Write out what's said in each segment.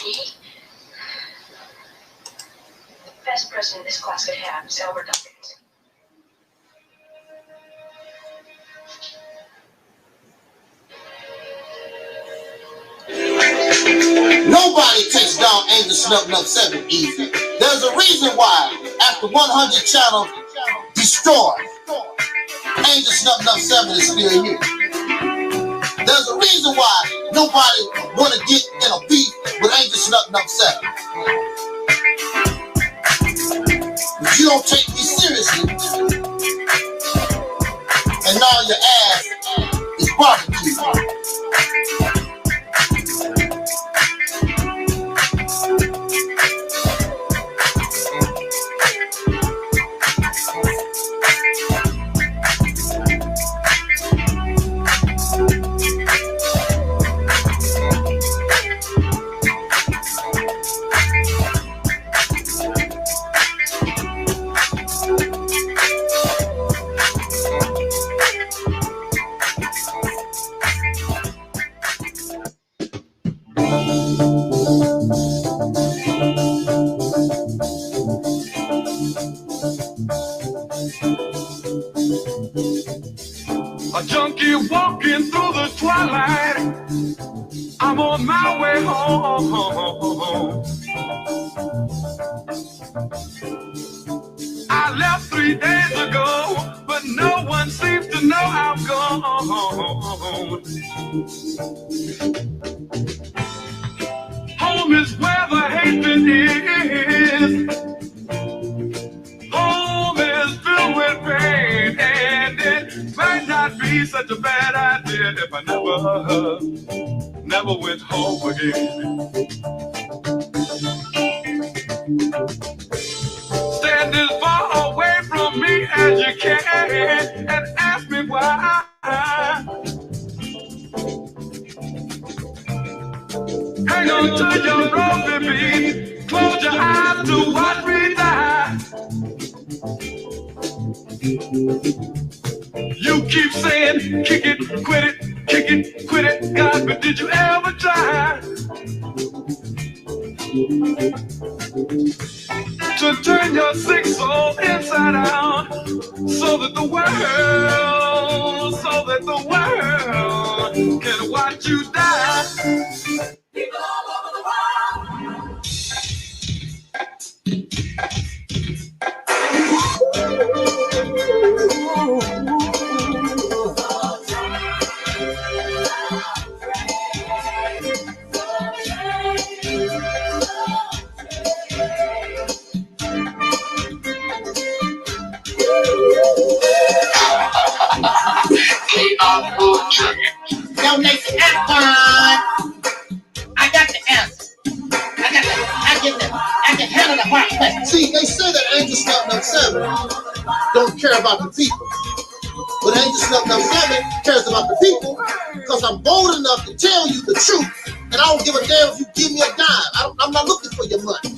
Me? The best president this class could have is Alberta. Nobody takes down Angelsnupnup7 easy. There's a reason why, after 100 channels destroyed, Angelsnupnup7 is still here. There's a reason why nobody want to get in a beef with Angelsnupnup7. If you don't take me seriously, and now your ass is barbecued. A junkie walking through the twilight. I'm on my way home. I left 3 days ago, but no one seems to know I'm gone. Home is where the hatred is. Home is filled with pain, and it might not be such a bad idea if I never went home again. Stand as far away from me as you can and ask me why. Hang on to your rope, baby. Close your eyes to watch me die. You keep saying, kick it, quit it, kick it, quit it, God, but did you ever try to turn your sick soul inside out so that the world can watch you die? People all over the world. Now, Nathan, I got the answer. I can handle the hard thing. See, they say that Angelsnupnup7 don't care about the people. But Angelsnupnup7 cares about the people because I'm bold enough to tell you the truth, and I don't give a damn if you give me a dime. I'm not looking for your money.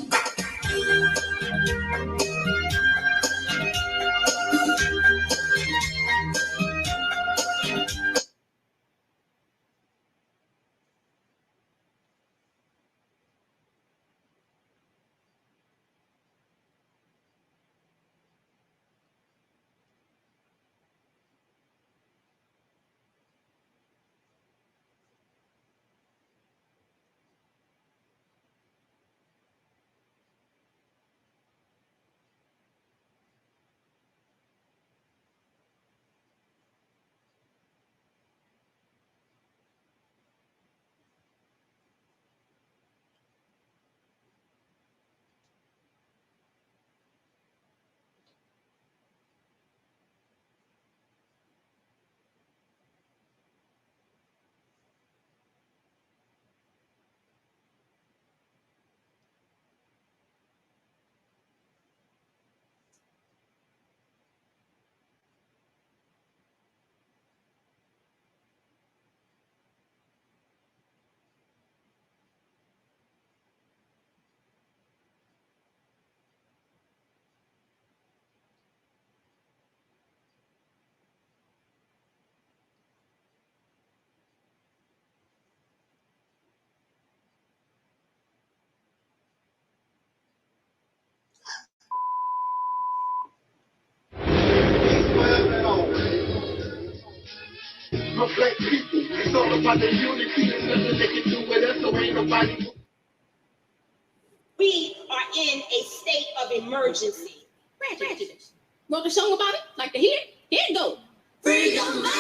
my black people. It's all about the unity. There's nothing they can do with us, so ain't nobody. We are in a state of emergency. Prejudice. Wrote a song about it? Like to hear? Here it goes. Free your mind.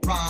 'Cause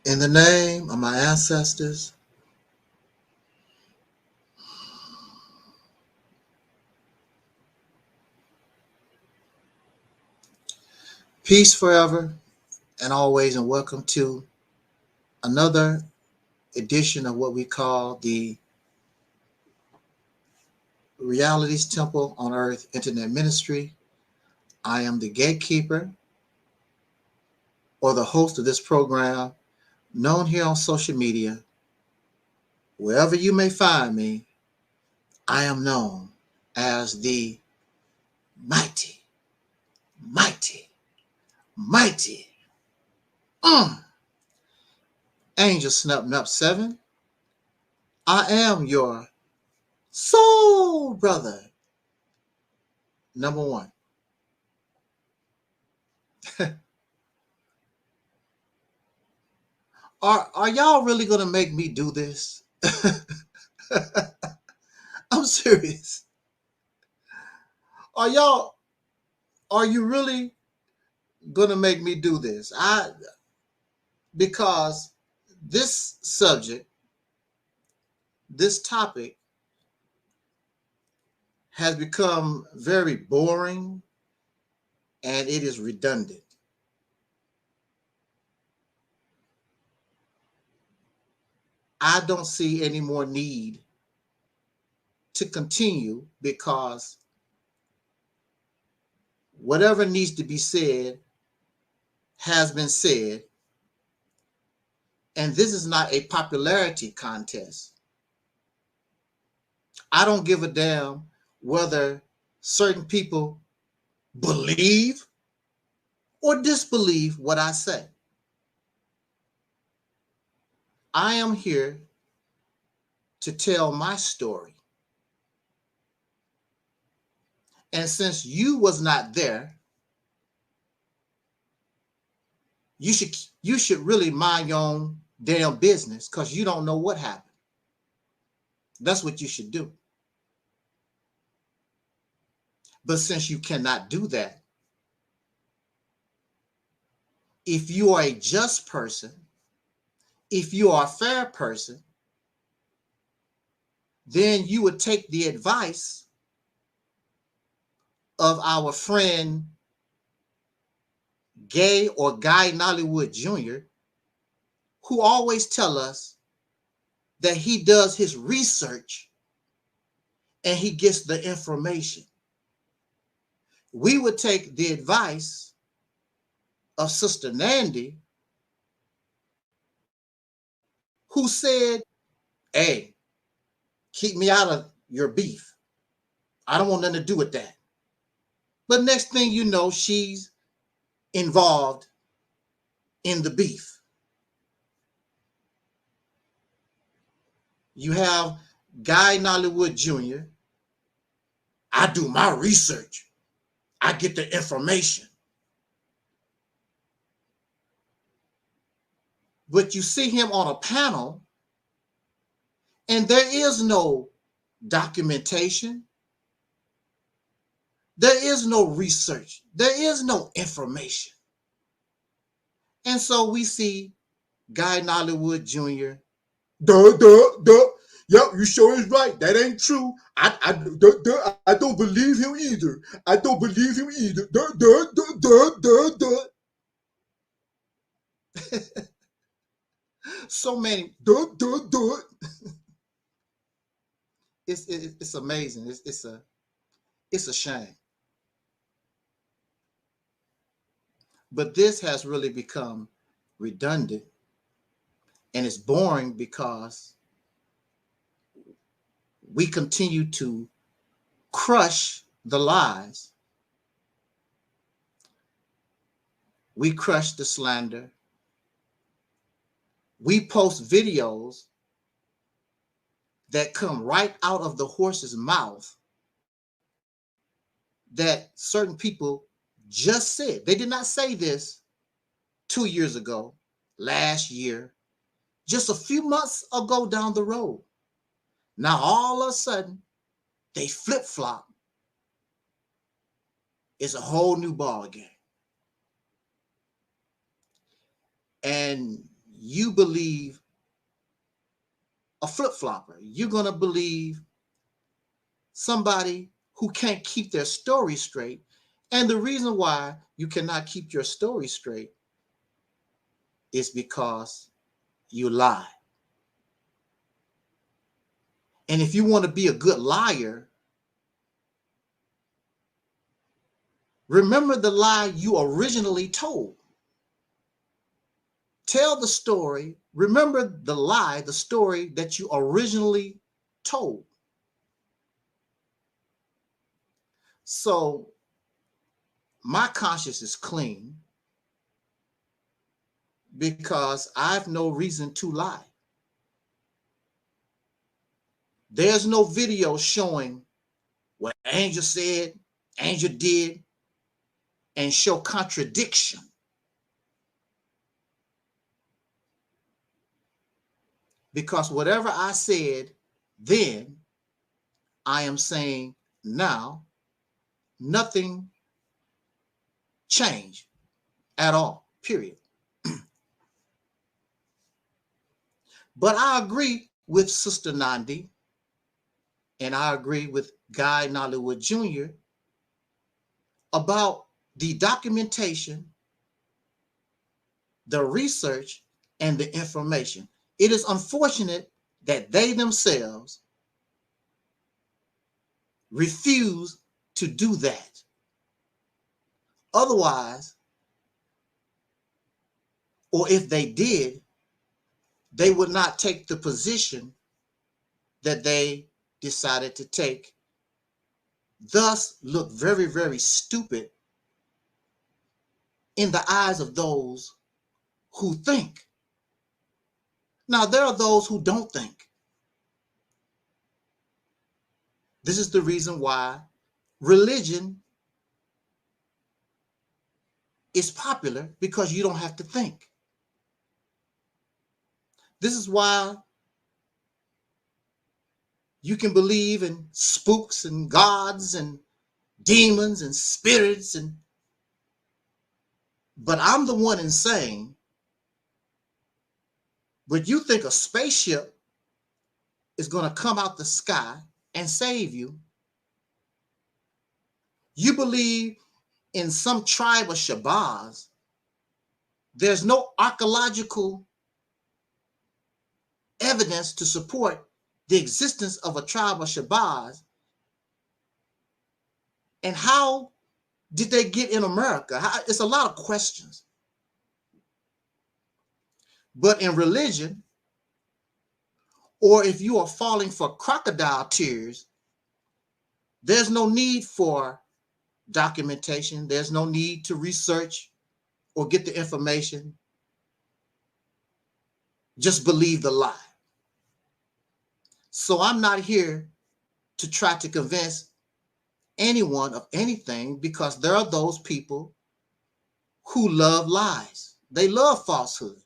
In the name of my ancestors, peace forever and always, and welcome to another edition of what we call the RealitysTemple on Earth Internet Ministry. I am the gatekeeper or the host of this program, known here on social media. Wherever you may find me, I am known as the mighty, mighty, mighty Angelsnupnup7. I am your soul brother, number one. Are y'all really gonna make me do this? I'm serious. Are you really gonna make me do this? Because this subject, this topic has become very boring and it is redundant. I don't see any more need to continue because whatever needs to be said has been said. And this is not a popularity contest. I don't give a damn whether certain people believe or disbelieve what I say. I am here to tell my story. And since you was not there, you should really mind your own damn business because you don't know what happened. That's what you should do. But since you cannot do that, if you are a just person, if you are a fair person, then you would take the advice of our friend Guye or Guy Nollywood Jr., who always tell us that he does his research and he gets the information. We would take the advice of Sister Nandy, who said, hey, keep me out of your beef. I don't want nothing to do with that. But next thing you know, she's involved in the beef. You have Guy Nollywood Jr. I do my research. I get the information. But you see him on a panel and there is no documentation. There is no research. There is no information. And so we see Guy Nollywood Jr. Yep, you sure is right. That ain't true. I don't believe him either. I don't believe him either. So many. It's amazing. It's a shame. But this has really become redundant and it's boring because we continue to crush the lies. We crush the slander. We post videos that come right out of the horse's mouth that certain people just said. They did not say this 2 years ago, last year, just a few months ago down the road. Now, all of a sudden, they flip-flop. It's a whole new ball game. And you believe a flip-flopper. You're going to believe somebody who can't keep their story straight. And the reason why you cannot keep your story straight is because you lie. And if you want to be a good liar, remember the lie you originally told. Tell the story. Remember the lie, the story that you originally told. So my conscience is clean because I have no reason to lie. There's no video showing what Angel said, Angel did, and show contradiction. Because whatever I said then, I am saying now, nothing changed at all, period. But I agree with Sister Nandi, and I agree with Guy Nollywood Jr. about the documentation, the research, and the information. It is unfortunate that they themselves refuse to do that. Otherwise, or if they did, they would not take the position that they decided to take, thus look very, very stupid in the eyes of those who think. Now, there are those who don't think. This is the reason why religion is popular, because you don't have to think. This is why you can believe in spooks and gods and demons and spirits, but I'm the one insane. But you think a spaceship is going to come out the sky and save you. You believe in some tribe of Shabazz. There's no archaeological evidence to support the existence of a tribe of Shabazz. And how did they get in America? It's a lot of questions. But in religion, or if you are falling for crocodile tears, there's no need for documentation. There's no need to research or get the information. Just believe the lie. So I'm not here to try to convince anyone of anything, because there are those people who love lies. They love falsehood.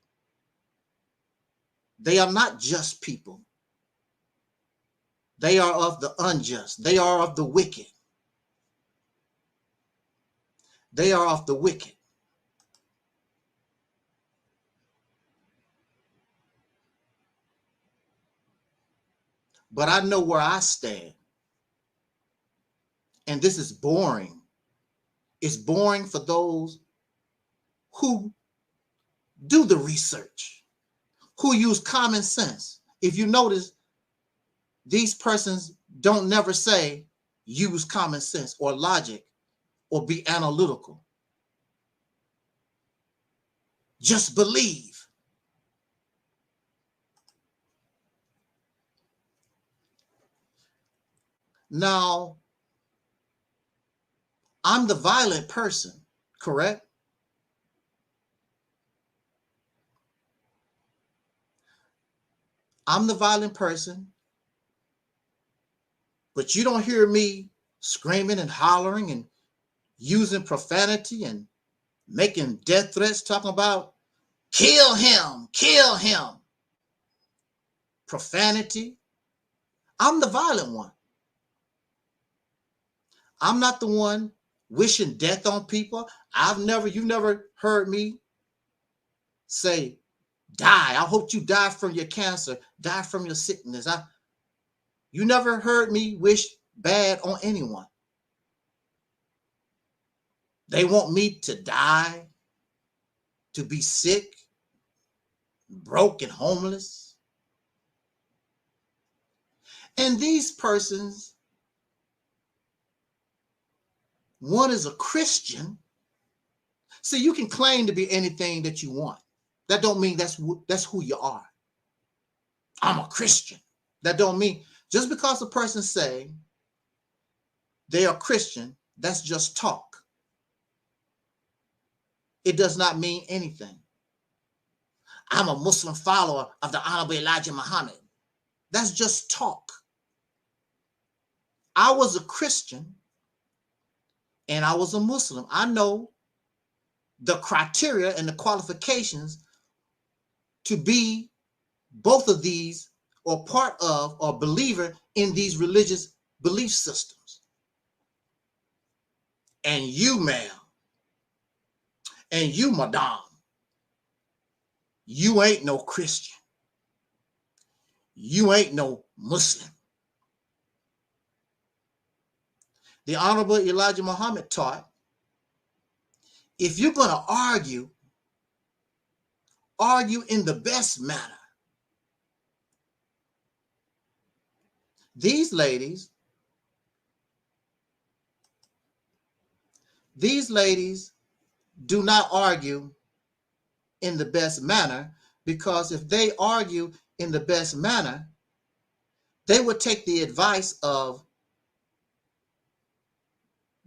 They are not just people. They are of the unjust. They are of the wicked. They are of the wicked. But I know where I stand. And this is boring. It's boring for those who do the research, who use common sense. If you notice, these persons don't never say use common sense or logic or be analytical. Just believe. Now, I'm the violent person, correct? I'm the violent person, but you don't hear me screaming and hollering and using profanity and making death threats, talking about kill him, kill him. Profanity. I'm the violent one. I'm not the one wishing death on people. You've never heard me say, Die. I hope you die from your cancer, die from your sickness. You never heard me wish bad on anyone. They want me to die, to be sick, broke, and homeless. And these persons, one is a Christian. See, you can claim to be anything that you want. That don't mean that's who you are. I'm a Christian. That don't mean, just because a person say they are Christian, that's just talk. It does not mean anything. I'm a Muslim follower of the Honorable Elijah Muhammad. That's just talk. I was a Christian and I was a Muslim. I know the criteria and the qualifications to be both of these, or part of, or believer in these religious belief systems. And you, ma'am, and you, madame, you ain't no Christian. You ain't no Muslim. The Honorable Elijah Muhammad taught, if you're going to argue in the best manner. These ladies do not argue in the best manner, because if they argue in the best manner, they would take the advice of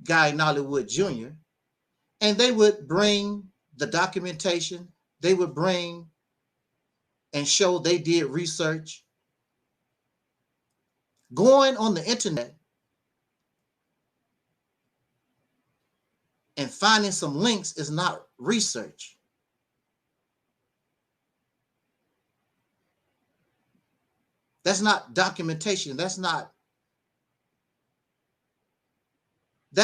Guye Nollywood Jr. and they would bring the documentation, they would bring and show they did research. Going on the internet and finding some links is not research. That's not documentation. That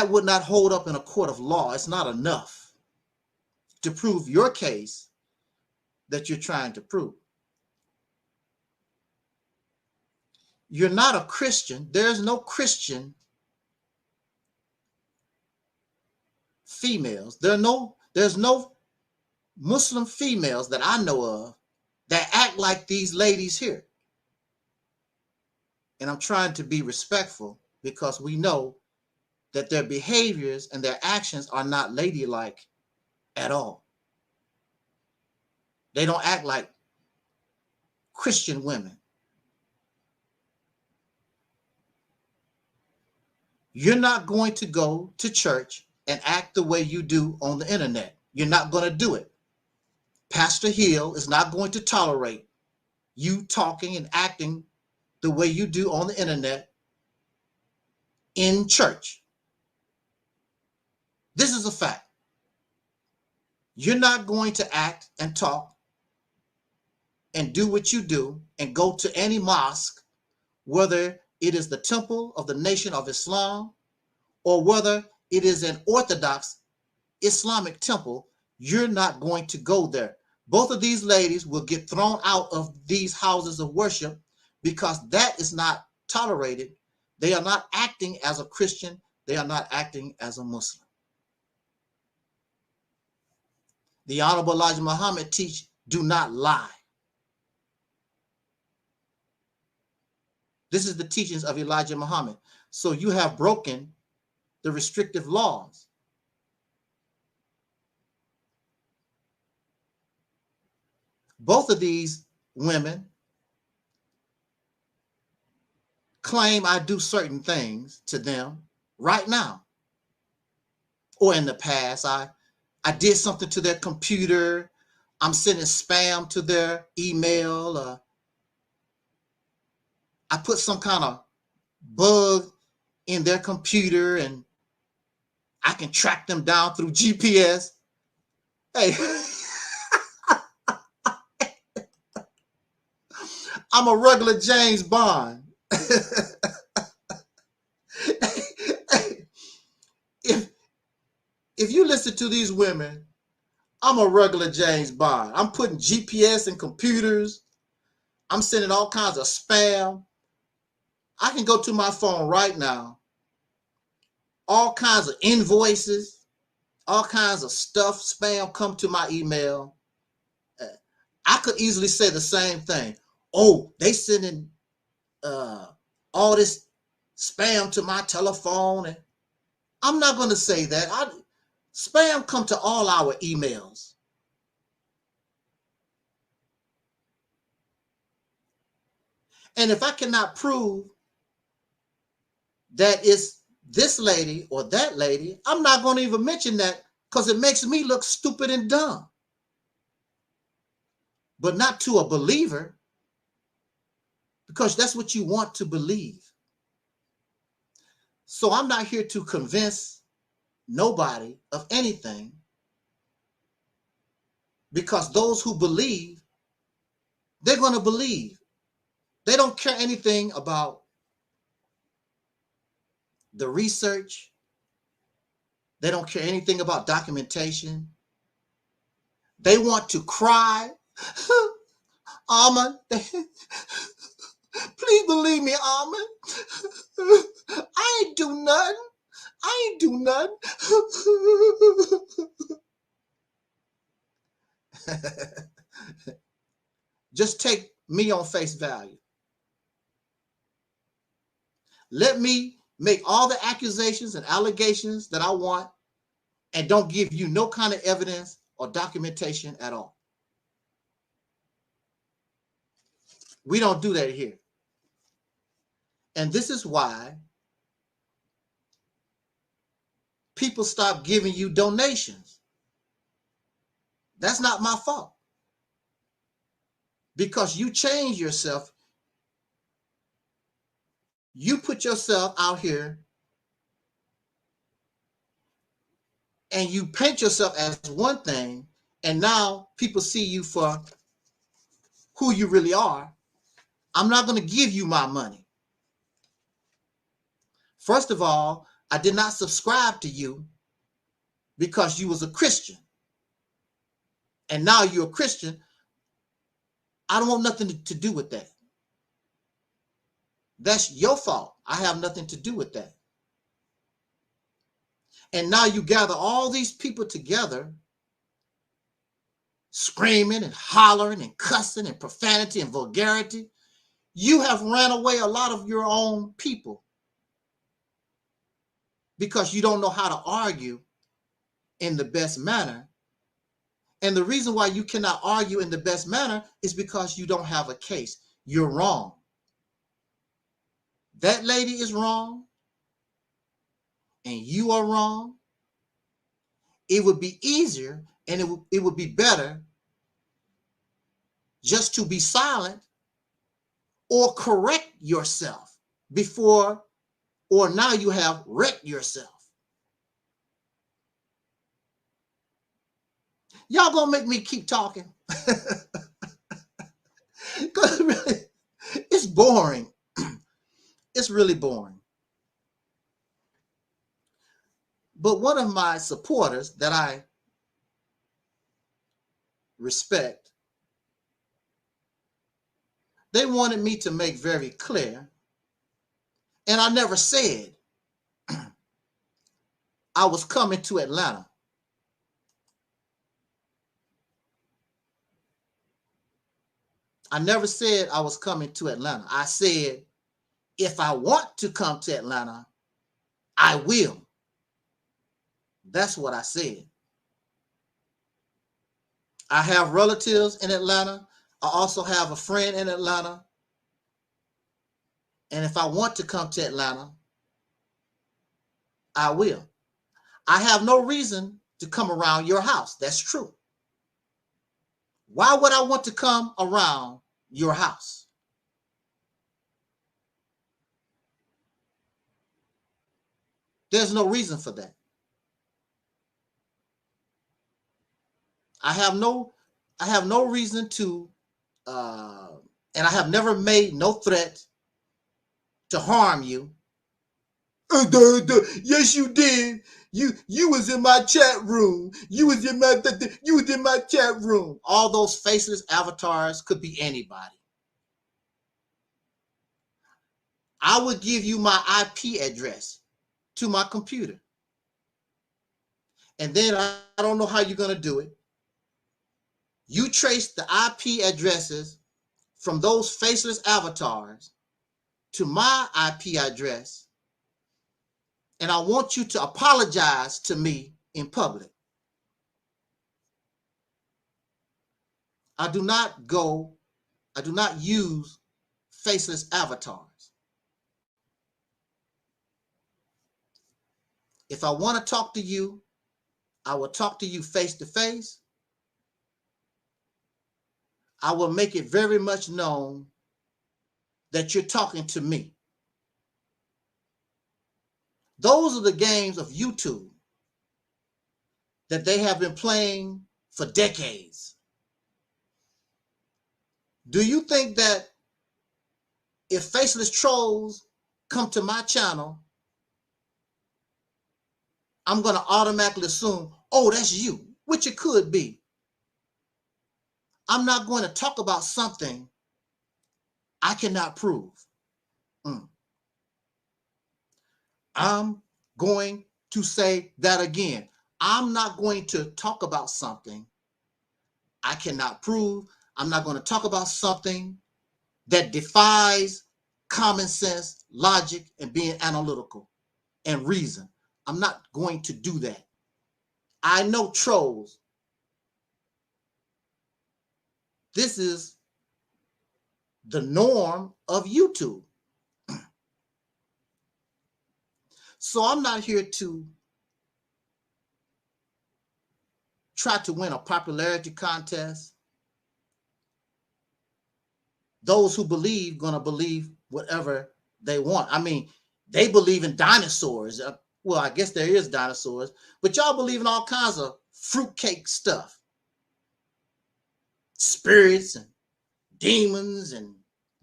would not hold up in a court of law. It's not enough to prove your case that you're trying to prove. You're not a Christian. There's no Christian females. There's no Muslim females that I know of that act like these ladies here. And I'm trying to be respectful because we know that their behaviors and their actions are not ladylike at all. They don't act like Christian women. You're not going to go to church and act the way you do on the internet. You're not going to do it. Pastor Hill is not going to tolerate you talking and acting the way you do on the internet in church. This is a fact. You're not going to act and talk and do what you do and go to any mosque, whether it is the temple of the Nation of Islam or whether it is an Orthodox Islamic temple. You're not going to go there. Both of these ladies will get thrown out of these houses of worship because that is not tolerated. They are not acting as a Christian. They are not acting as a Muslim. The Honorable Elijah Muhammad teach, do not lie. This is the teachings of Elijah Muhammad. So you have broken the restrictive laws. Both of these women claim I do certain things to them right now. Or in the past, I did something to their computer. I'm sending spam to their email. I put some kind of bug in their computer and I can track them down through GPS. Hey, I'm a regular James Bond. If you listen to these women, I'm a regular James Bond. I'm putting GPS in computers. I'm sending all kinds of spam. I can go to my phone right now. All kinds of invoices, all kinds of stuff, spam come to my email. I could easily say the same thing. Oh, they sending all this spam to my telephone. And I'm not going to say that. Spam come to all our emails. And if I cannot prove that it's this lady or that lady, I'm not going to even mention that because it makes me look stupid and dumb. But not to a believer, because that's what you want to believe. So I'm not here to convince nobody of anything, because those who believe, they're going to believe. They don't care anything about the research. They don't care anything about documentation. They want to cry. Almond, please believe me, Almond. I ain't do nothing. I ain't do nothing. Just take me on face value. Let me make all the accusations and allegations that I want and don't give you no kind of evidence or documentation at all. We don't do that here. And this is why people stop giving you donations. That's not my fault. Because you change yourself. You put yourself out here and you paint yourself as one thing, and now people see you for who you really are. I'm not going to give you my money. First of all, I did not subscribe to you because you was a Christian. And now you're a Christian. I don't want nothing to do with that. That's your fault. I have nothing to do with that. And now you gather all these people together, screaming and hollering and cussing and profanity and vulgarity. You have ran away a lot of your own people because you don't know how to argue in the best manner. And the reason why you cannot argue in the best manner is because you don't have a case. You're wrong. That lady is wrong, and you are wrong. It would be easier and it would be better just to be silent or correct yourself before, or now you have wrecked yourself. Y'all gonna make me keep talking? Because really, it's boring. It's really boring. But one of my supporters that I respect, they wanted me to make very clear, and I never said I was coming to Atlanta. I never said I was coming to Atlanta. I said, if I want to come to Atlanta, I will. That's what I said. I have relatives in Atlanta. I also have a friend in Atlanta. And if I want to come to Atlanta, I will. I have no reason to come around your house. That's true. Why would I want to come around your house? There's no reason for that. I have no reason to, and I have never made no threat to harm you. Yes, you did. You was in my chat room. You was in my chat room. All those faceless avatars could be anybody. I would give you my IP address to my computer. And then I don't know how you're going to do it. You trace the IP addresses from those faceless avatars to my IP address. And I want you to apologize to me in public. I do not use faceless avatars. If I want to talk to you, I will talk to you face to face. I will make it very much known that you're talking to me. Those are the games of YouTube that they have been playing for decades. Do you think that if faceless trolls come to my channel, I'm going to automatically assume, oh, that's you, which it could be. I'm not going to talk about something I cannot prove. I'm going to say that again. I'm not going to talk about something I cannot prove. I'm not going to talk about something that defies common sense, logic, and being analytical and reason. I'm not going to do that. I know trolls. This is the norm of YouTube. So I'm not here to try to win a popularity contest. Those who believe gonna believe whatever they want. I mean, they believe in dinosaurs. Well, I guess there is dinosaurs, but y'all believe in all kinds of fruitcake stuff. Spirits and demons and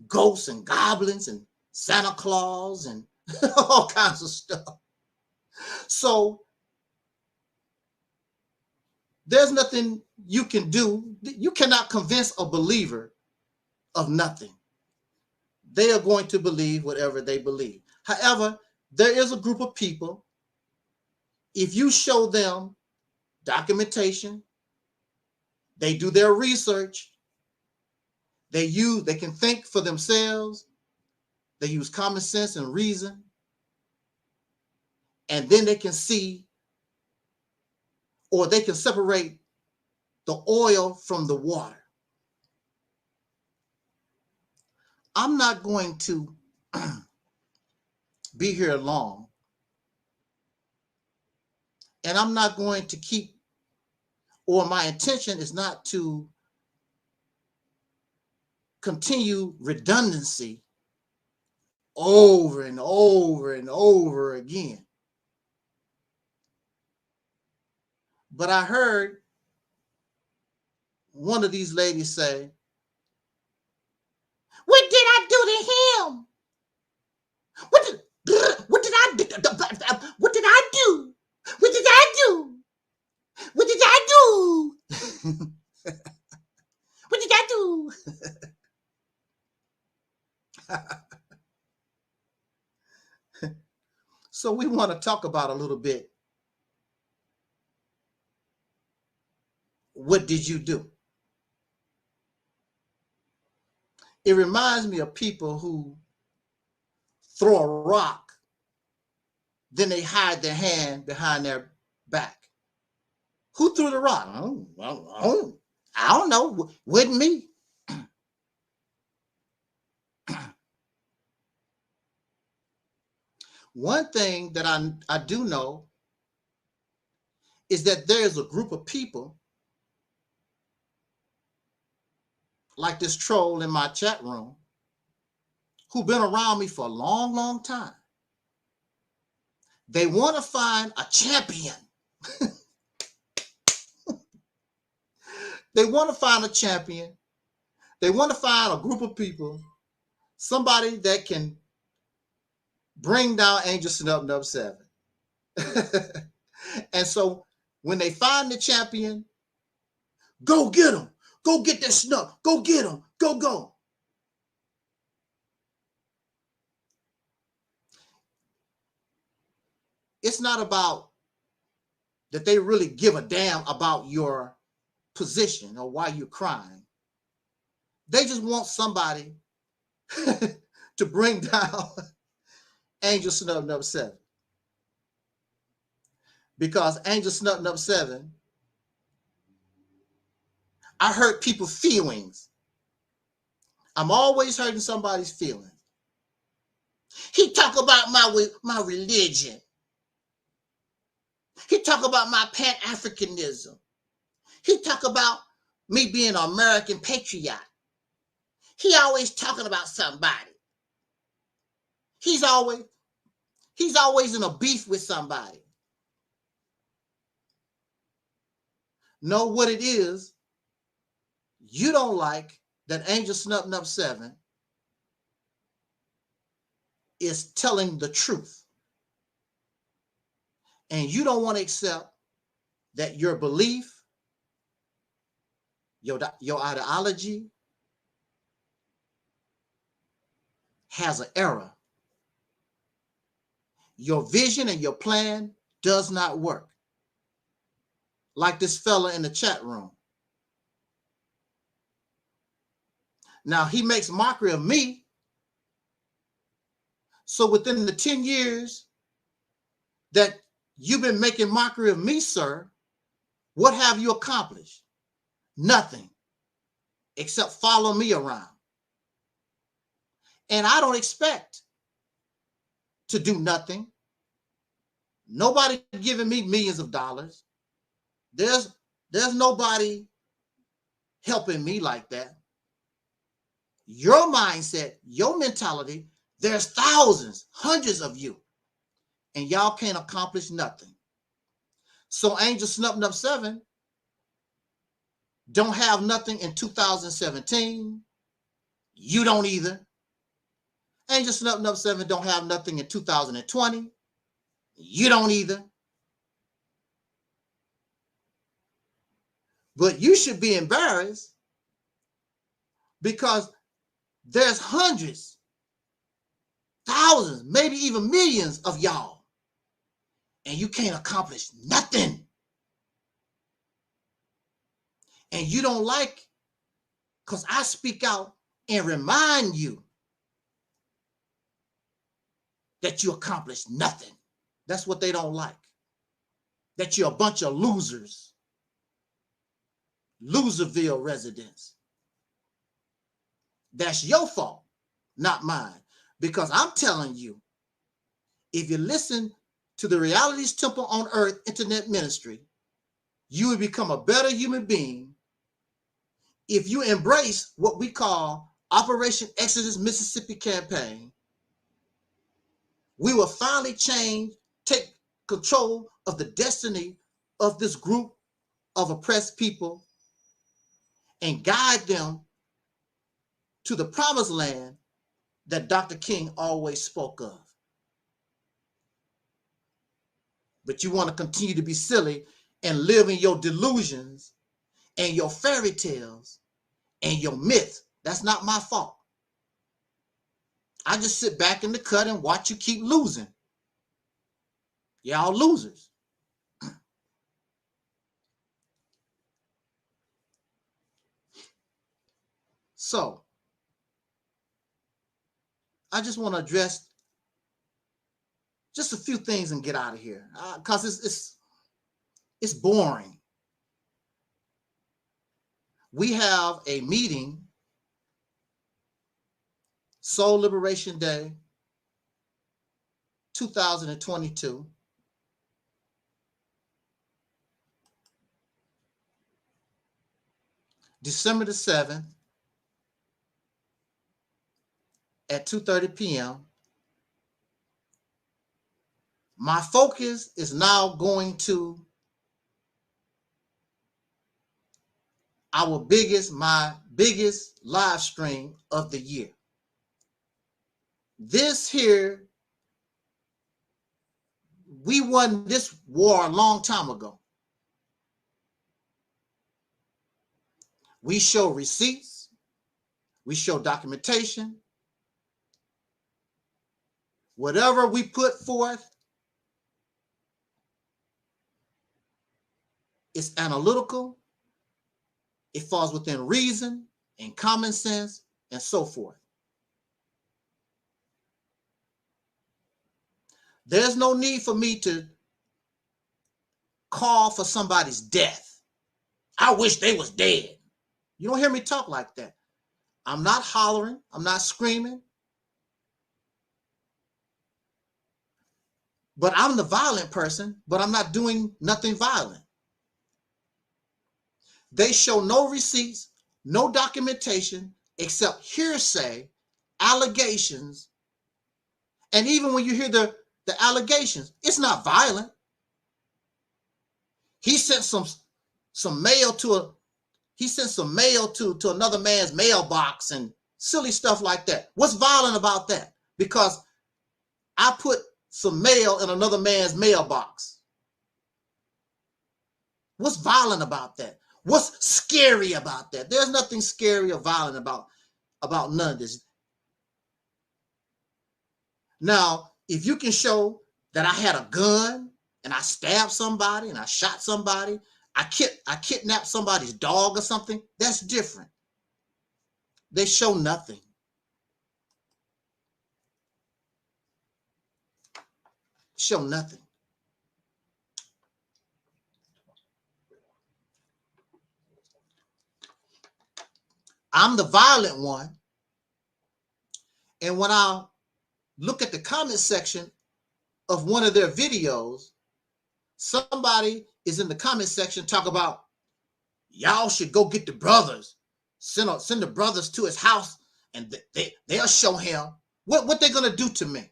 ghosts and goblins and Santa Claus and all kinds of stuff. So there's nothing you can do. You cannot convince a believer of nothing. They are going to believe whatever they believe. However, there is a group of people, if you show them documentation, they do their research, they can think for themselves, they use common sense and reason, and then they can see, or they can separate the oil from the water. I'm not going to be here long, and I'm not going to keep, or my intention is not to continue redundancy over and over and over again. But I heard one of these ladies say, what did I do to him? What did I do? What did I do? What did I do? What did I do? What did I do? So we want to talk about a little bit. What did you do? It reminds me of people who throw a rock, then they hide their hand behind their back. Who threw the rock? I don't know. Wasn't me. One thing that I do know is that there's a group of people like this troll in my chat room who've been around me for a long, long time. They want to find a champion. They want to find a champion. They want to find a group of people, somebody that can bring down Angelsnupnup7. And so when they find the champion, go get him. Go get that snuff. Go get him. Go. It's not about that they really give a damn about your position or why you're crying. They just want somebody to bring down Angelsnupnup7. Because Angelsnupnup7, I hurt people's feelings. I'm always hurting somebody's feelings. He talk about my religion. He talk about my Pan-Africanism. He talk about me being an American patriot. He always talking about somebody. He's always in a beef with somebody. Know what it is you don't like that Angelsnupnup7 is telling the truth. And you don't want to accept that your belief, your ideology has an error. Your vision and your plan does not work. Like this fella in the chat room. Now he makes mockery of me. So within the 10 years that you've been making mockery of me, sir, what have you accomplished? Nothing, except follow me around. And I don't expect to do nothing. Nobody giving me millions of dollars. There's nobody helping me like that. Your mindset, your mentality, there's thousands, hundreds of you, and y'all can't accomplish nothing. So Angelsnupnup7 don't have nothing in 2017. You don't either. Angelsnupnup7 don't have nothing in 2020. You don't either. But you should be embarrassed because there's hundreds, thousands, maybe even millions of y'all, and you can't accomplish nothing. And you don't like, because I speak out and remind you that you accomplished nothing. That's what they don't like. That you're a bunch of losers. Loserville residents. That's your fault, not mine. Because I'm telling you, if you listen to the RealitysTemple on Earth internet ministry, you will become a better human being if you embrace what we call Operation Exodus Mississippi campaign. We will finally take control of the destiny of this group of oppressed people and guide them to the promised land that Dr. King always spoke of. But you want to continue to be silly and live in your delusions and your fairy tales and your myth. That's not my fault. I just sit back in the cut and watch you keep losing. Y'all losers. So, I just want to address just a few things and get out of here because it's boring. We have a meeting, Soul Liberation Day, 2022. December the 7th at 2:30 p.m. My focus is now going to my biggest live stream of the year. This here we won this war a long time ago. We show receipts. We show documentation. Whatever we put forth is analytical. It falls within reason and common sense and so forth. There's no need for me to call for somebody's death. I wish they was dead. You don't hear me talk like that. I'm not hollering. I'm not screaming. But I'm the violent person, but I'm not doing nothing violent. They show no receipts, no documentation, except hearsay, allegations. And even when you hear the allegations, it's not violent. He sent some mail to another man's mailbox and silly stuff like that. What's violent about that? Because I put some mail in another man's mailbox. What's violent about that? What's scary about that? There's nothing scary or violent about none of this. Now, if you can show that I had a gun and I stabbed somebody and I shot somebody, I kidnapped somebody's dog or something, that's different. They show nothing. Show nothing. I'm the violent one. And when I look at the comment section of one of their videos, somebody is in the comment section talk about, y'all should go get the brothers, send the brothers to his house, and they'll show him what they're gonna do to me.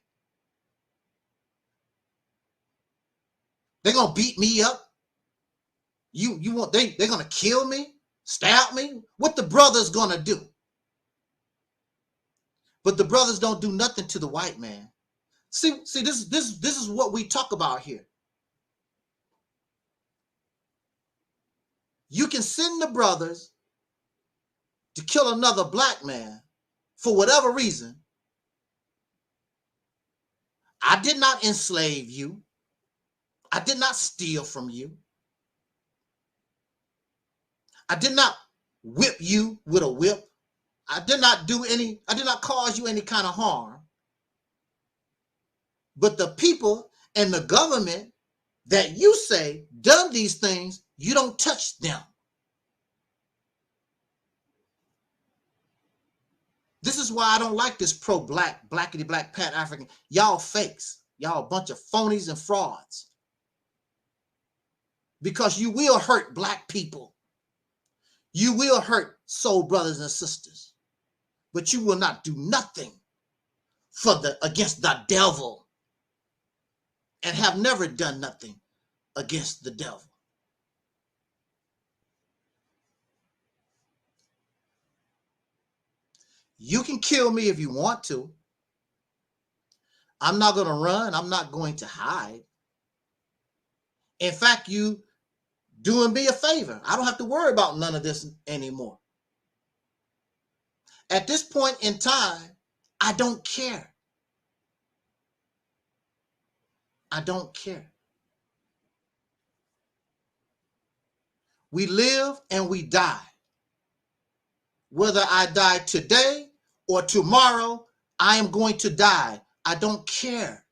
They're gonna beat me up. They're gonna kill me, stab me. What the brothers gonna do? But the brothers don't do nothing to the white man. See, this is what we talk about here. You can send the brothers to kill another black man for whatever reason. I did not enslave you. I did not steal from you. I did not whip you with a whip. I did not cause you any kind of harm. But the people and the government that you say done these things, you don't touch them. This is why I don't like this pro-black, blackity-black, Pan-African. Y'all fakes. Y'all a bunch of phonies and frauds. Because you will hurt black people. You will hurt soul brothers and sisters. But you will not do nothing against the devil. And have never done nothing against the devil. You can kill me if you want to. I'm not going to run. I'm not going to hide. In fact, you doing me a favor. I don't have to worry about none of this anymore. At this point in time, I don't care. I don't care. We live and we die. Whether I die today or tomorrow, I am going to die. I don't care.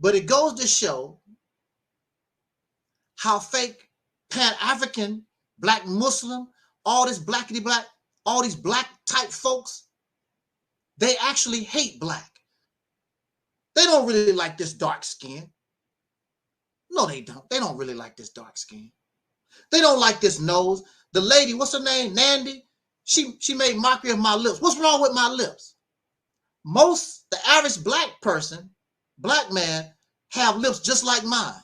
But it goes to show how fake Pan-African, black Muslim, all this blackity black, all these black type folks, they actually hate black. They don't really like this dark skin. No, they don't. They don't really like this dark skin. They don't like this nose. The lady, what's her name? Nandy. She made mockery of my lips. What's wrong with my lips? The average black person, black man, have lips just like mine.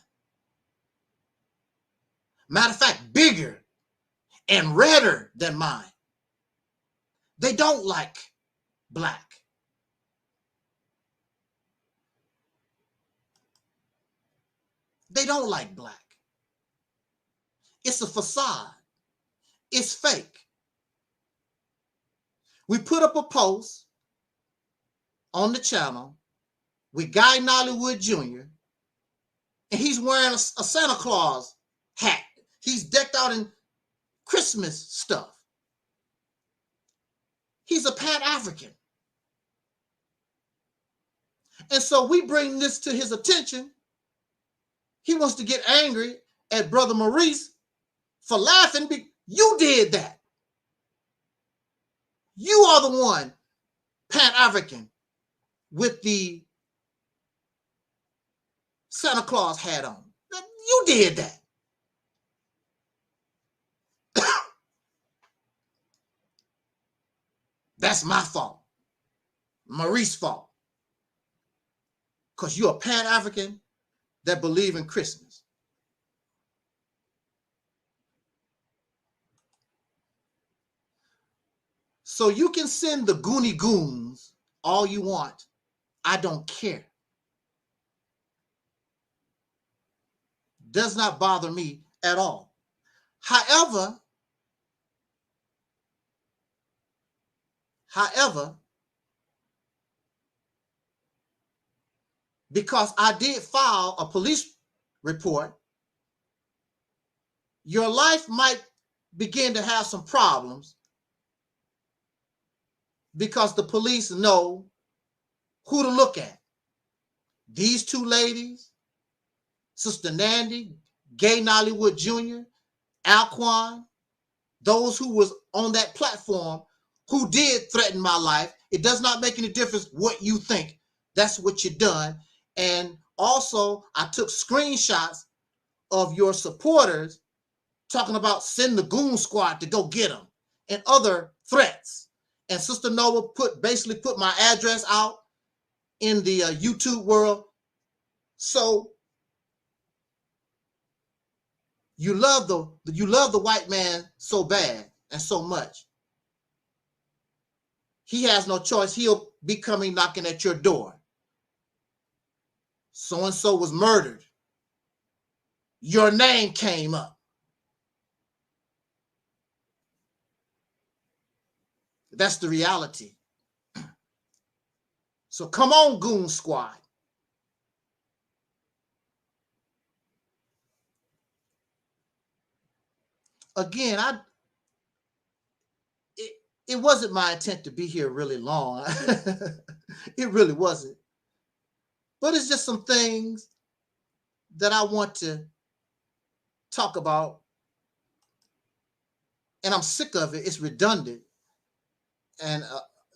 Matter of fact, bigger and redder than mine. They don't like black. They don't like black. It's a facade. It's fake. We put up a post on the channel with Guye Nollywood Jr., and he's wearing a Santa Claus hat. He's decked out in Christmas stuff. He's a Pan-African. And so we bring this to his attention. He wants to get angry at Brother Maurice for laughing. You did that. You are the one, Pan-African, with the Santa Claus hat on. You did that. That's my fault. Maurice's fault. Because you're a Pan-African that believe in Christmas. So you can send the Goonie Goons all you want. I don't care. Does not bother me at all. However, because I did file a police report, your life might begin to have some problems because the police know who to look at. These two ladies, Sister Nandy, Guye Nollywood Jr., Alquan, those who was on that platform who did threaten my life. It does not make any difference what you think. That's what you done. And also, I took screenshots of your supporters talking about send the goon squad to go get them and other threats. And Sister Nova basically put my address out in the YouTube world. So you love the white man so bad and so much. He has no choice. He'll be coming knocking at your door. So-and-so was murdered. Your name came up. That's the reality. So come on, Goon Squad. Again, it wasn't my intent to be here really long. It really wasn't. But it's just some things that I want to talk about. And I'm sick of it. It's redundant. And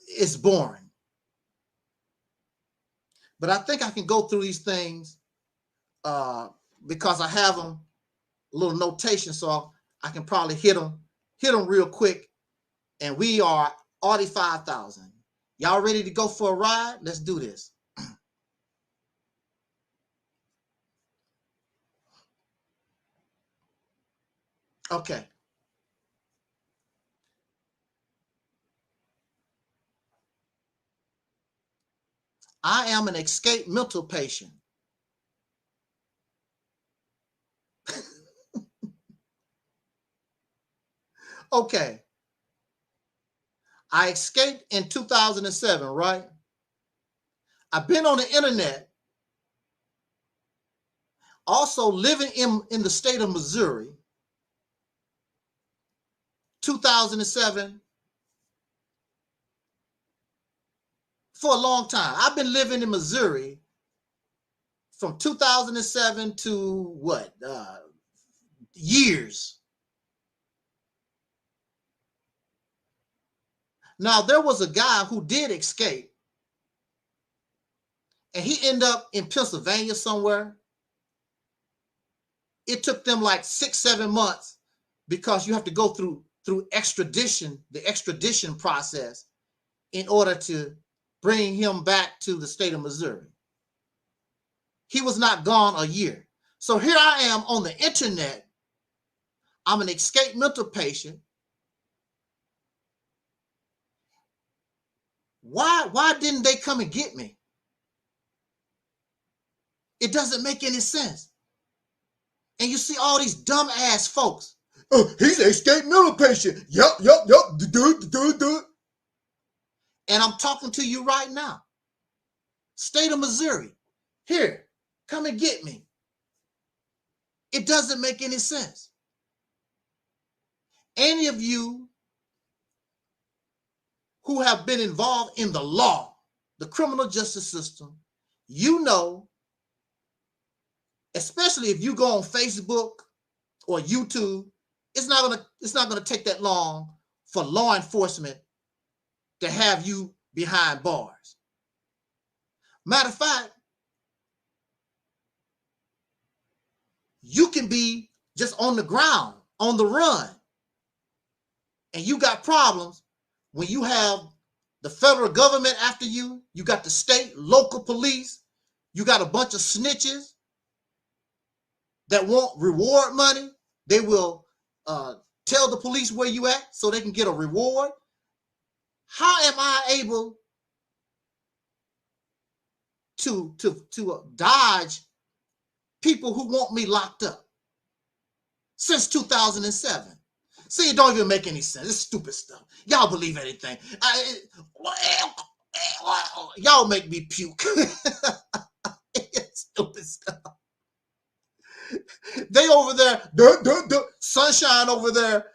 it's boring. But I think I can go through these things because I have them a little notation, so I can probably hit them real quick. And we are already 5,000. Y'all ready to go for a ride? Let's do this. Okay. I am an escaped mental patient. Okay. I escaped in 2007, right? I've been on the internet, also living in the state of Missouri, 2007, for a long time. I've been living in Missouri from 2007 to what? Years. Now, there was a guy who did escape, and he ended up in Pennsylvania somewhere. It took them like 6-7 months because you have to go through extradition, the extradition process, in order to bring him back to the state of Missouri. He was not gone a year. So here I am on the internet. I'm an escaped mental patient. Why didn't they come and get me? It doesn't make any sense. And you see all these dumb ass folks. Oh, he's an escaped mental patient. Yup. Do. And I'm talking to you right now. State of Missouri. Here, come and get me. It doesn't make any sense. Any of you who have been involved in the law, the criminal justice system, you know, especially if you go on Facebook or YouTube, it's not gonna take that long for law enforcement to have you behind bars. Matter of fact, you can be just on the ground, on the run, and you got problems when you have the federal government after you, you got the state, local police, you got a bunch of snitches that want reward money. They will tell the police where you at so they can get a reward. How am I able to dodge people who want me locked up since 2007? See, it don't even make any sense. It's stupid stuff. Y'all believe anything. Y'all make me puke. It's stupid stuff. They over there, Sunshine over there,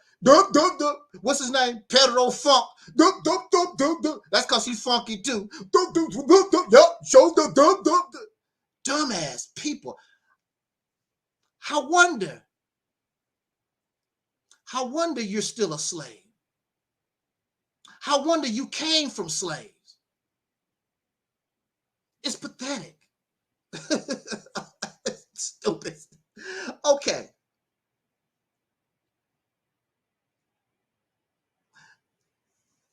what's his name? Pedro Funk. That's because he's funky too. Show dumbass people. I wonder you're still a slave. I wonder you came from slaves. It's pathetic. Stupid. Okay.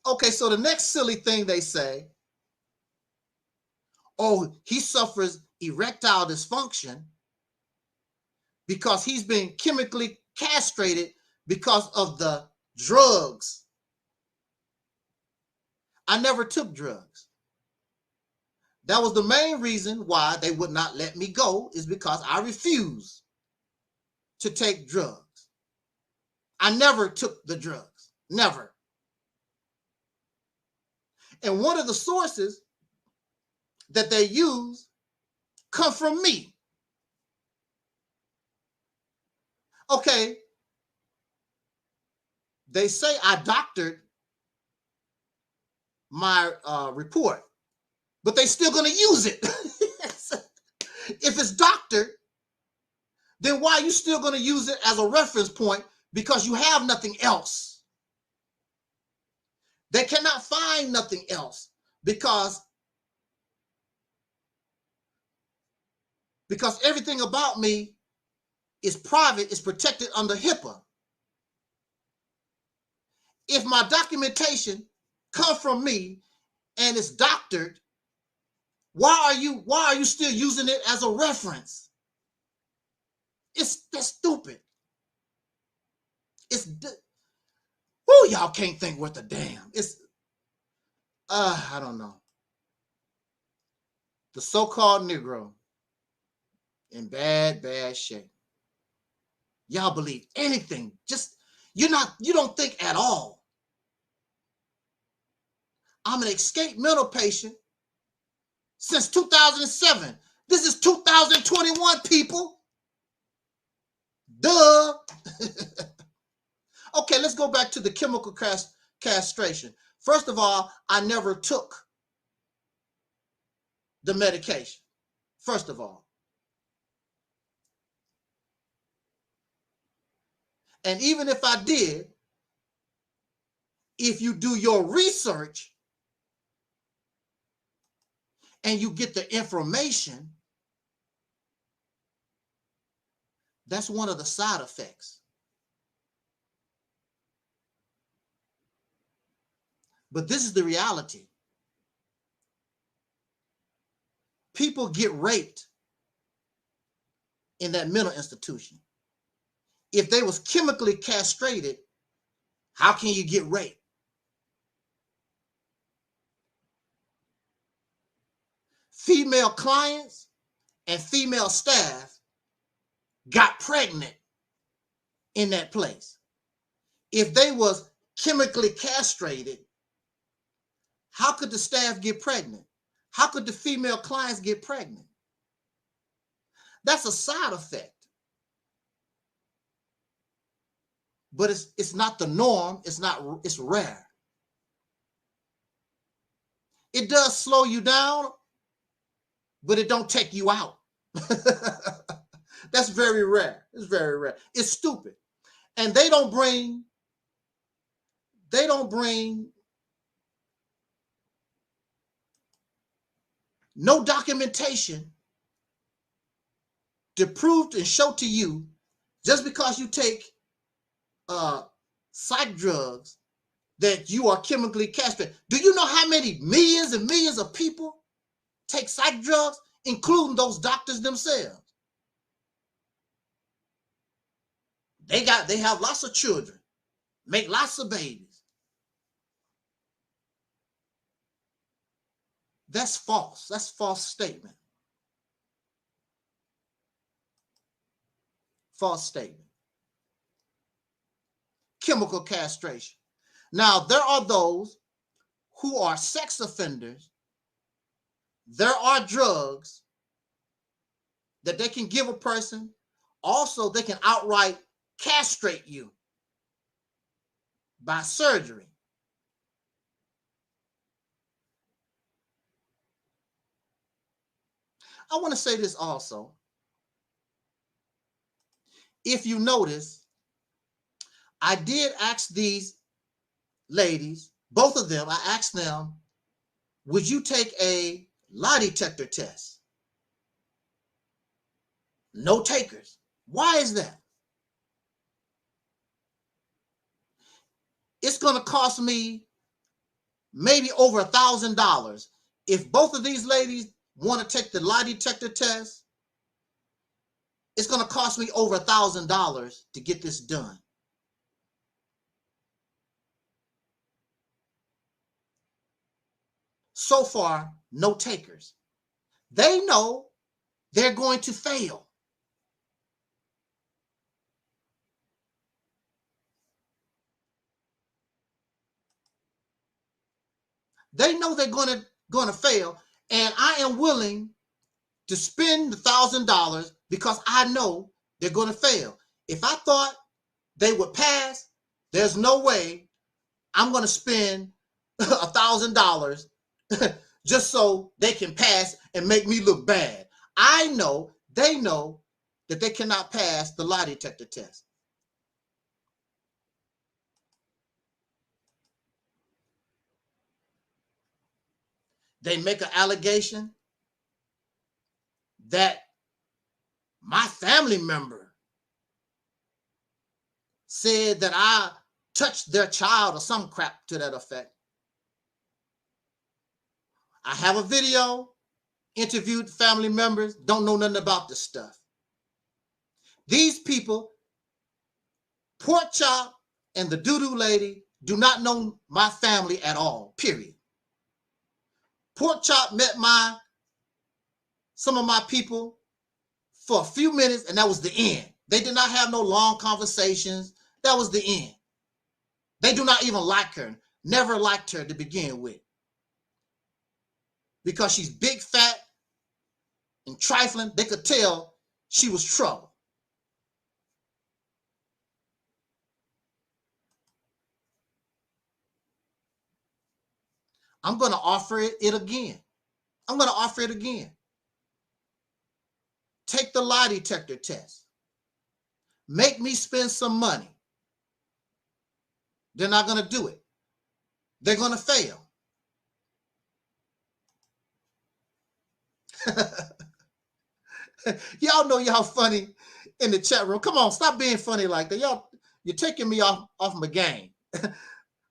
Okay, so the next silly thing they say, oh, he suffers erectile dysfunction because he's been chemically castrated because of the drugs. I never took drugs. That was the main reason why they would not let me go, is because I refused to take drugs. I never took the drugs. Never. And one of the sources that they use come from me. Okay. They say I doctored my report, but they still going to use it. If it's doctored, then why are you still going to use it as a reference point? Because you have nothing else. They cannot find nothing else because everything about me is private, is protected under HIPAA. If my documentation comes from me and it's doctored, why are you still using it as a reference? That's stupid. Who y'all can't think worth a damn. It's I don't know. The so-called Negro in bad shape. Y'all believe anything. Just you don't think at all. I'm an escaped mental patient since 2007. This is 2021, people. Duh. Okay, let's go back to the chemical castration. First of all, I never took the medication. First of all. And even if I did, if you do your research and you get the information, that's one of the side effects. But this is the reality. People get raped in that mental institution. If they was chemically castrated, how can you get raped? Female clients and female staff got pregnant in that place. If they was chemically castrated, how could the staff get pregnant? How could the female clients get pregnant? That's a side effect. But it's not the norm. It's rare. It does slow you down, but it don't take you out. That's very rare. It's very rare. It's stupid. And they don't bring no documentation to prove and show to you just because you take psych drugs that you are chemically castrated. Do you know how many millions and millions of people take psych drugs, including those doctors themselves? They have lots of children, make lots of babies. That's false. That's a false statement. False statement. Chemical castration. Now, there are those who are sex offenders. There are drugs that they can give a person. Also, they can outright castrate you by surgery. I want to say this also. If you notice, I did ask these ladies, both of them, I asked them, would you take a lie detector test? No takers. Why is that? It's going to cost me maybe over $1,000. If both of these ladies want to take the lie detector test, it's going to cost me over $1,000 to get this done. So far, no takers. They know they're going to fail. They know they're going to fail, and I am willing to spend the $1,000 because I know they're going to fail. If I thought they would pass, there's no way I'm going to spend $1,000 just so they can pass and make me look bad. I know, they know that they cannot pass the lie detector test. They make an allegation that my family member said that I touched their child or some crap to that effect. I have a video, interviewed family members, don't know nothing about this stuff. These people, Porkchop and the DooDooLady, do not know my family at all, period. Porkchop met some of my people for a few minutes, and that was the end. They did not have no long conversations. That was the end. They do not even like her, never liked her to begin with. Because she's big, fat, and trifling, they could tell she was trouble. I'm going to offer it again. I'm going to offer it again. Take the lie detector test. Make me spend some money. They're not going to do it. They're going to fail. Y'all know y'all funny in the chat room. Come on, stop being funny like that. Y'all, you're taking me off my game.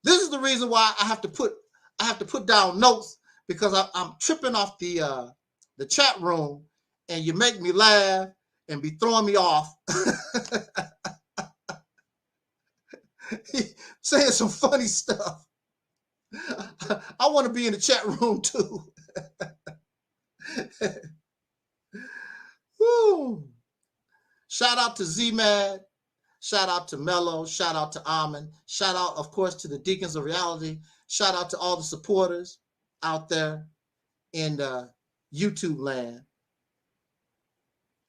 This is the reason why I have to put down notes, because I'm tripping off the chat room, and you make me laugh and be throwing me off. Saying some funny stuff. I want to be in the chat room too. Woo. Shout out to Z-Mad. Shout out to Mello. Shout out to Amin. Shout out, of course, to the Deacons of Reality. Shout out to all the supporters out there in YouTube land.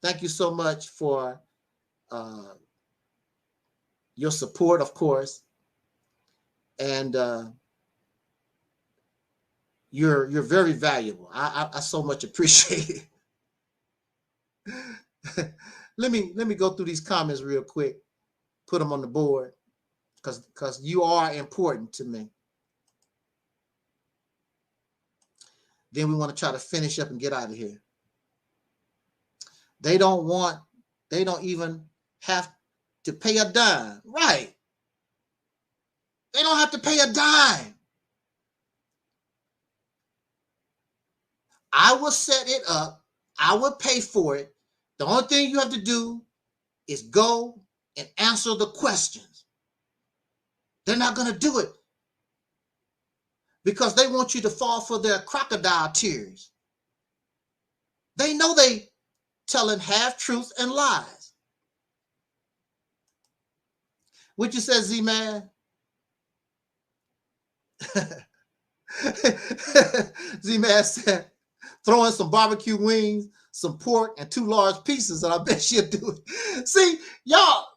Thank you so much for your support, of course. And you're very valuable. I so much appreciate it. Let me go through these comments real quick. Put them on the board because you are important to me. Then we want to try to finish up and get out of here. They don't even have to pay a dime. Right. They don't have to pay a dime. I will set it up. I will pay for it. The only thing you have to do is go and answer the questions. They're not going to do it because they want you to fall for their crocodile tears. They know they telling half truths and lies. What you said, Z-Man? Z-Man said, throw in some barbecue wings, some pork, and 2 large pieces, and I bet she'll do it. See, y'all,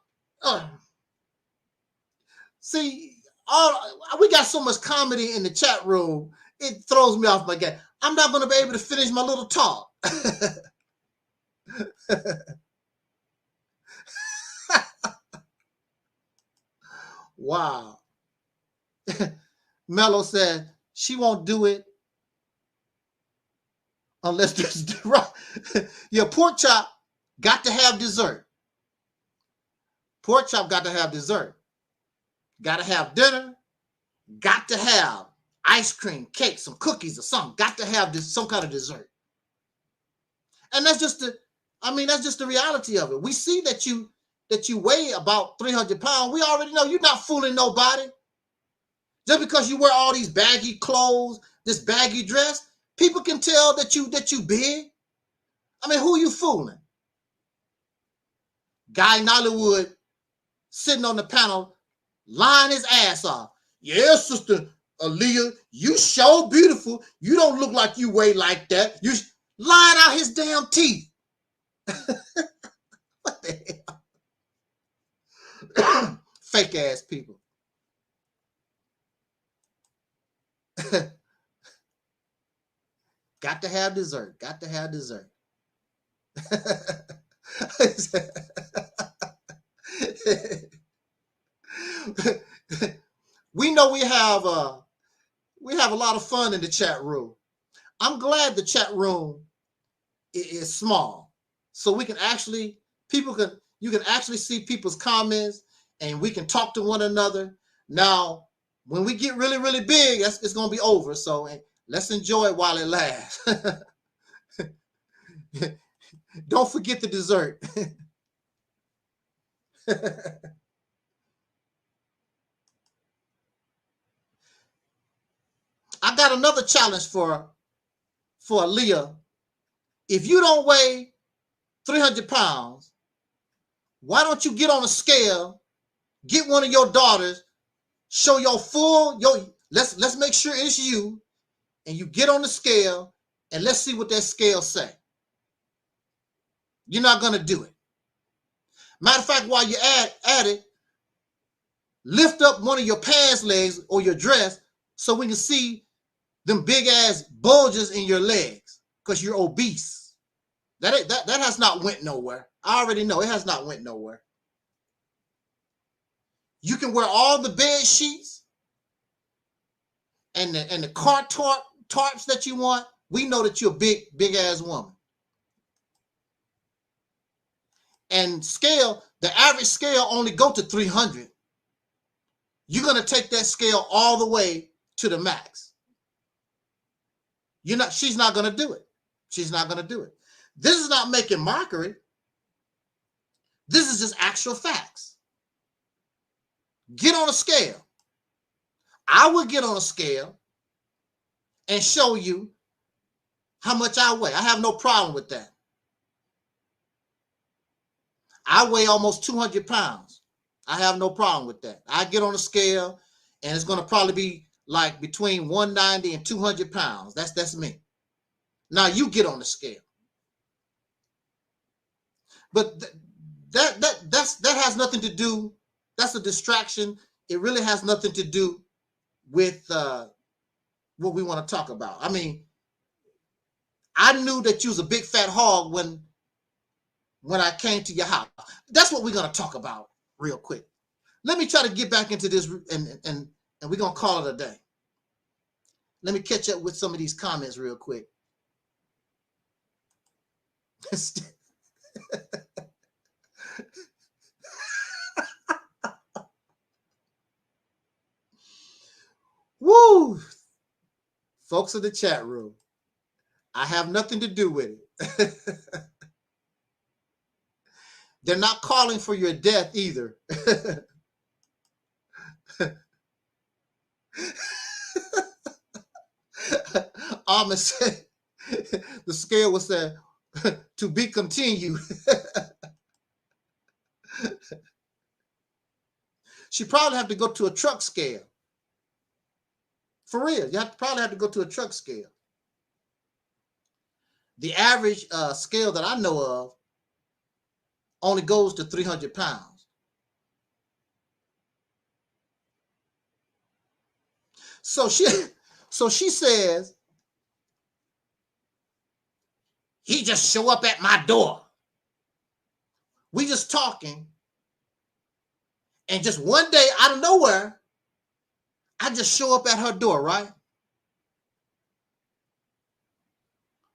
we got so much comedy in the chat room, it throws me off my game. I'm not going to be able to finish my little talk. Wow. Mello said she won't do it unless there's right. Yeah, Porkchop got to have dessert. Porkchop got to have dessert. Got to have dinner. Got to have ice cream, cake, some cookies or something. Got to have some kind of dessert. And that's just the reality of it. We see that you weigh about 300 pounds. We already know you're not fooling nobody. Just because you wear all these baggy clothes, this baggy dress, people can tell that you big. I mean, who are you fooling? Guy Nollywood sitting on the panel, lying his ass off. Yeah, Sister Aleeyah, you so beautiful. You don't look like you weigh like that. You lying out his damn teeth. What the hell? Fake ass people. Got to have dessert. Got to have dessert. We know we have a lot of fun in the chat room. I'm glad the chat room is small, so we can actually you can actually see people's comments and we can talk to one another. Now, when we get really, really big, it's going to be over. So let's enjoy it while it lasts. Don't forget the dessert. I got another challenge for Aleeyah. If you don't weigh 300 pounds, why don't you get on a scale, get one of your daughters, show your full, let's make sure it's you, and you get on the scale, and let's see what that scale say. You're not going to do it. Matter of fact, while you're at it, lift up one of your pants legs or your dress so we can see them big ass bulges in your legs because you're obese. That has not went nowhere. I already know it has not went nowhere. You can wear all the bed sheets and the car tarps that you want. We know that you're a big ass woman. And scale, the average scale only go to 300. You're going to take that scale all the way to the max. She's not going to do it. She's not going to do it. This is not making mockery. This is just actual facts. Get on a scale. I would get on a scale and show you how much I weigh. I have no problem with that. I weigh almost 200 pounds. I have no problem with that. I get on a scale, and it's going to probably be like between 190 and 200 pounds. That's me. Now you get on the scale. But that has nothing to do. That's a distraction. It really has nothing to do with what we want to talk about. I mean, I knew that you was a big fat hog when I came to your house. That's what we're going to talk about real quick. Let me try to get back into this, and we're going to call it a day. Let me catch up with some of these comments real quick. Woo! Folks in the chat room, I have nothing to do with it. They're not calling for your death either. Ahmed said the scale was said to be continued. She probably have to go to a truck scale. For real, you probably have to go to a truck scale. The average scale that I know of only goes to 300 pounds. So she says, he just show up at my door. We just talking. And just one day out of nowhere, I just show up at her door, right?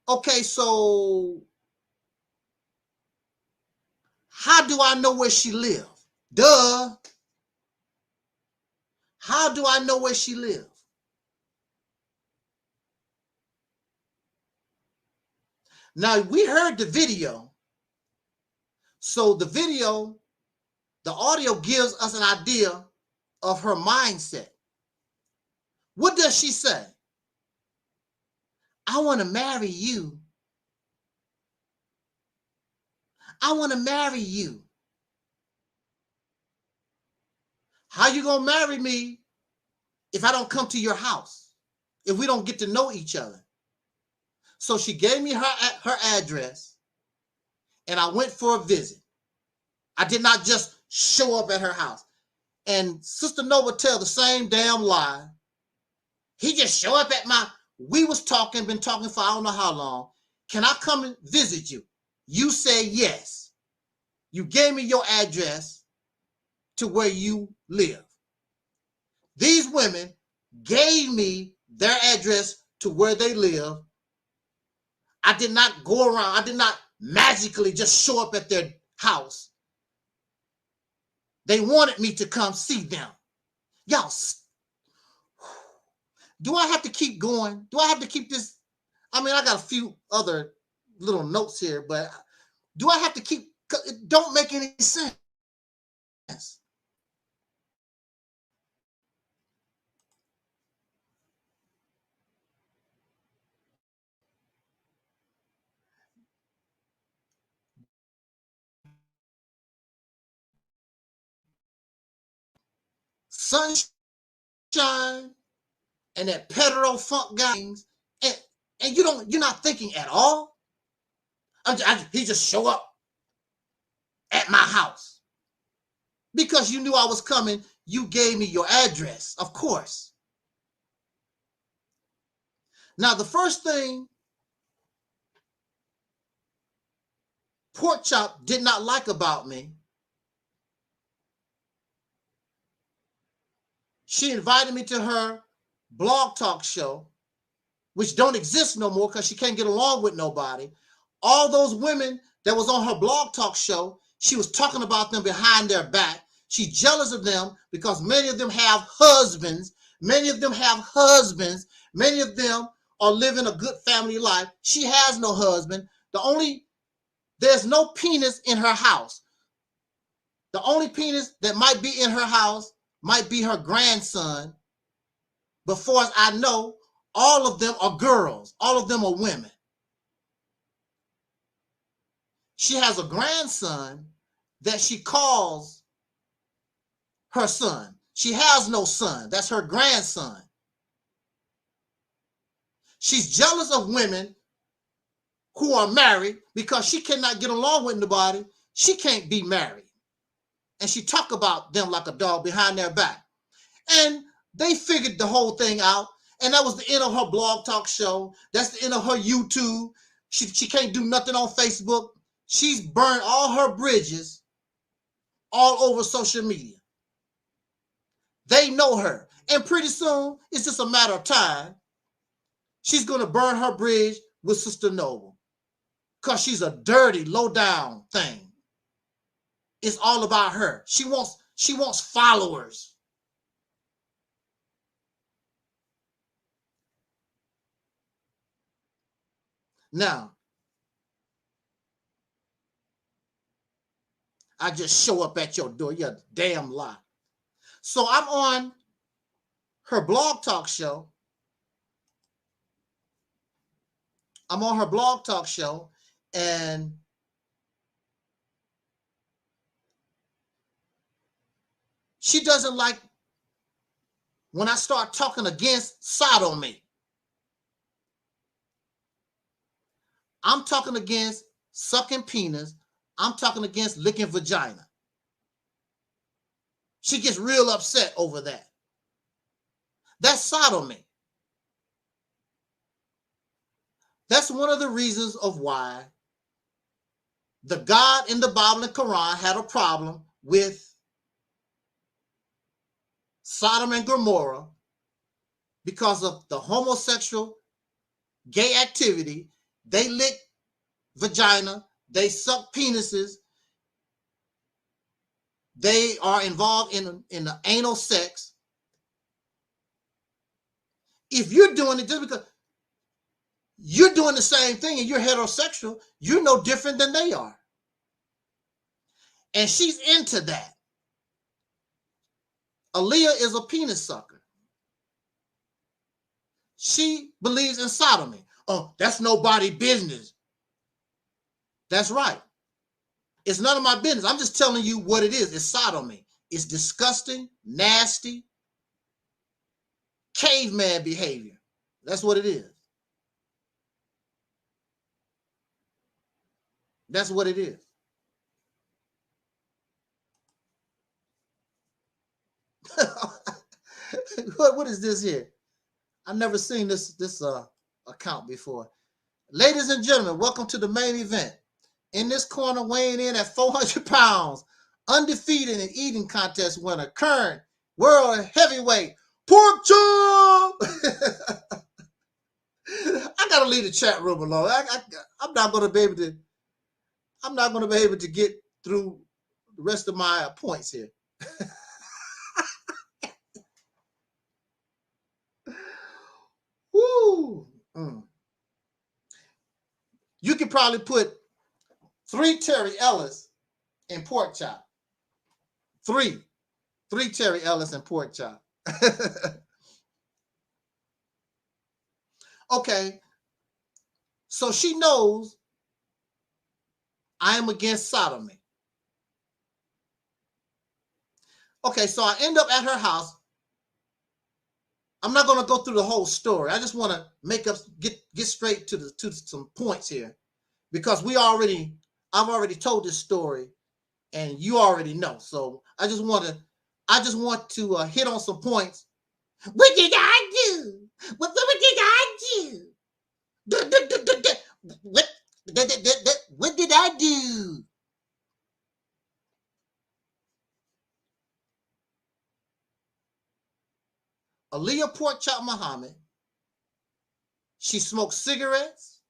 Okay, so how do I know where she lives? Duh. How do I know where she lives? Now, we heard the video. So the video, the audio gives us an idea of her mindset. What does she say? I want to marry you. I want to marry you. How you going to marry me if I don't come to your house? If we don't get to know each other? So she gave me her address, and I went for a visit. I did not just show up at her house. And Sister Nova tell the same damn lie. He just show up at we was talking, been talking for I don't know how long. Can I come and visit you? You say yes. You gave me your address to where you live. These women gave me their address to where they live. I did not go around. I did not magically just show up at their house. They wanted me to come see them. Y'all, do I have to keep going? Do I have to keep this? I mean, I got a few other little notes here, but do I have to keep? It don't make any sense. Sunshine and that pedro funk guys, and you're not thinking at all. He just show up at my house because you knew I was coming. You gave me your address, of course. Now the first thing Porkchop did not like about me, she invited me to her blog talk show, which don't exist no more because she can't get along with nobody. All those women that was on her blog talk show, she was talking about them behind their back. She's jealous of them because many of them have husbands. Many of them have husbands. Many of them are living a good family life. She has no husband. There's no penis in her house. The only penis that might be in her house might be her grandson. But far as I know, all of them are girls. All of them are women. She has a grandson that she calls her son. She has no son. That's her grandson. She's jealous of women who are married because she cannot get along with nobody. She can't be married. And she talk about them like a dog behind their back. And they figured the whole thing out. And that was the end of her blog talk show. That's the end of her YouTube. She can't do nothing on Facebook. She's burned all her bridges all over social media. They know her. And pretty soon, it's just a matter of time. She's going to burn her bridge with Sister Noble. Because she's a dirty, low-down thing. It's all about her. She wants followers. Now, I just show up at your door. You're a damn lie. So I'm on her blog talk show. I'm on her blog talk show, and she doesn't like when I start talking against sodomy. I'm talking against sucking penis. I'm talking against licking vagina. She gets real upset over that. That's sodomy. That's one of the reasons of why the God in the Bible and Quran had a problem with Sodom and Gomorrah because of the homosexual gay activity. They lick vagina. They suck penises. They are involved in the anal sex. If you're doing it just because you're doing the same thing and you're heterosexual, you're no different than they are. And she's into that. Aleeyah is a penis sucker. She believes in sodomy. Oh, that's nobody's business. That's right. It's none of my business. I'm just telling you what it is. It's sodomy. It's disgusting, nasty, caveman behavior. That's what it is. That's what it is. What is this here? I've never seen this account before. Ladies and gentlemen, welcome to the main event. In this corner, weighing in at 400 pounds, undefeated in eating contest winner, current world heavyweight, Porkchop. I gotta leave the chat room alone. I'm not gonna be able to. I'm not gonna be able to get through the rest of my points here. Woo! You could probably put 3 Terry Ellis in Porkchop. 3 Terry Ellis in Porkchop. Okay, so she knows I am against sodomy. Okay, so I end up at her house. I'm not going to go through the whole story. I just want to get straight to some points here, because I've already told this story, and you already know. So I just want to hit on some points. What did I do? What did I do? What did I do? Aleeyah Porkchop Muhammad, she smokes cigarettes,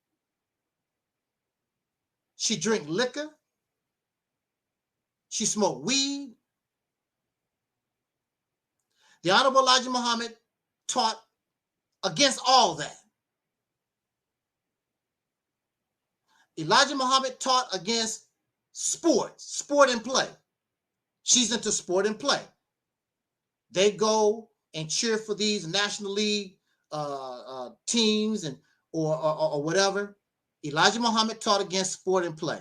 she drink liquor, she smoked weed. The Honorable Elijah Muhammad taught against all that. Elijah Muhammad taught against sport and play. She's into sport and play. They go and cheer for these National League teams or whatever. Elijah Muhammad taught against sport and play.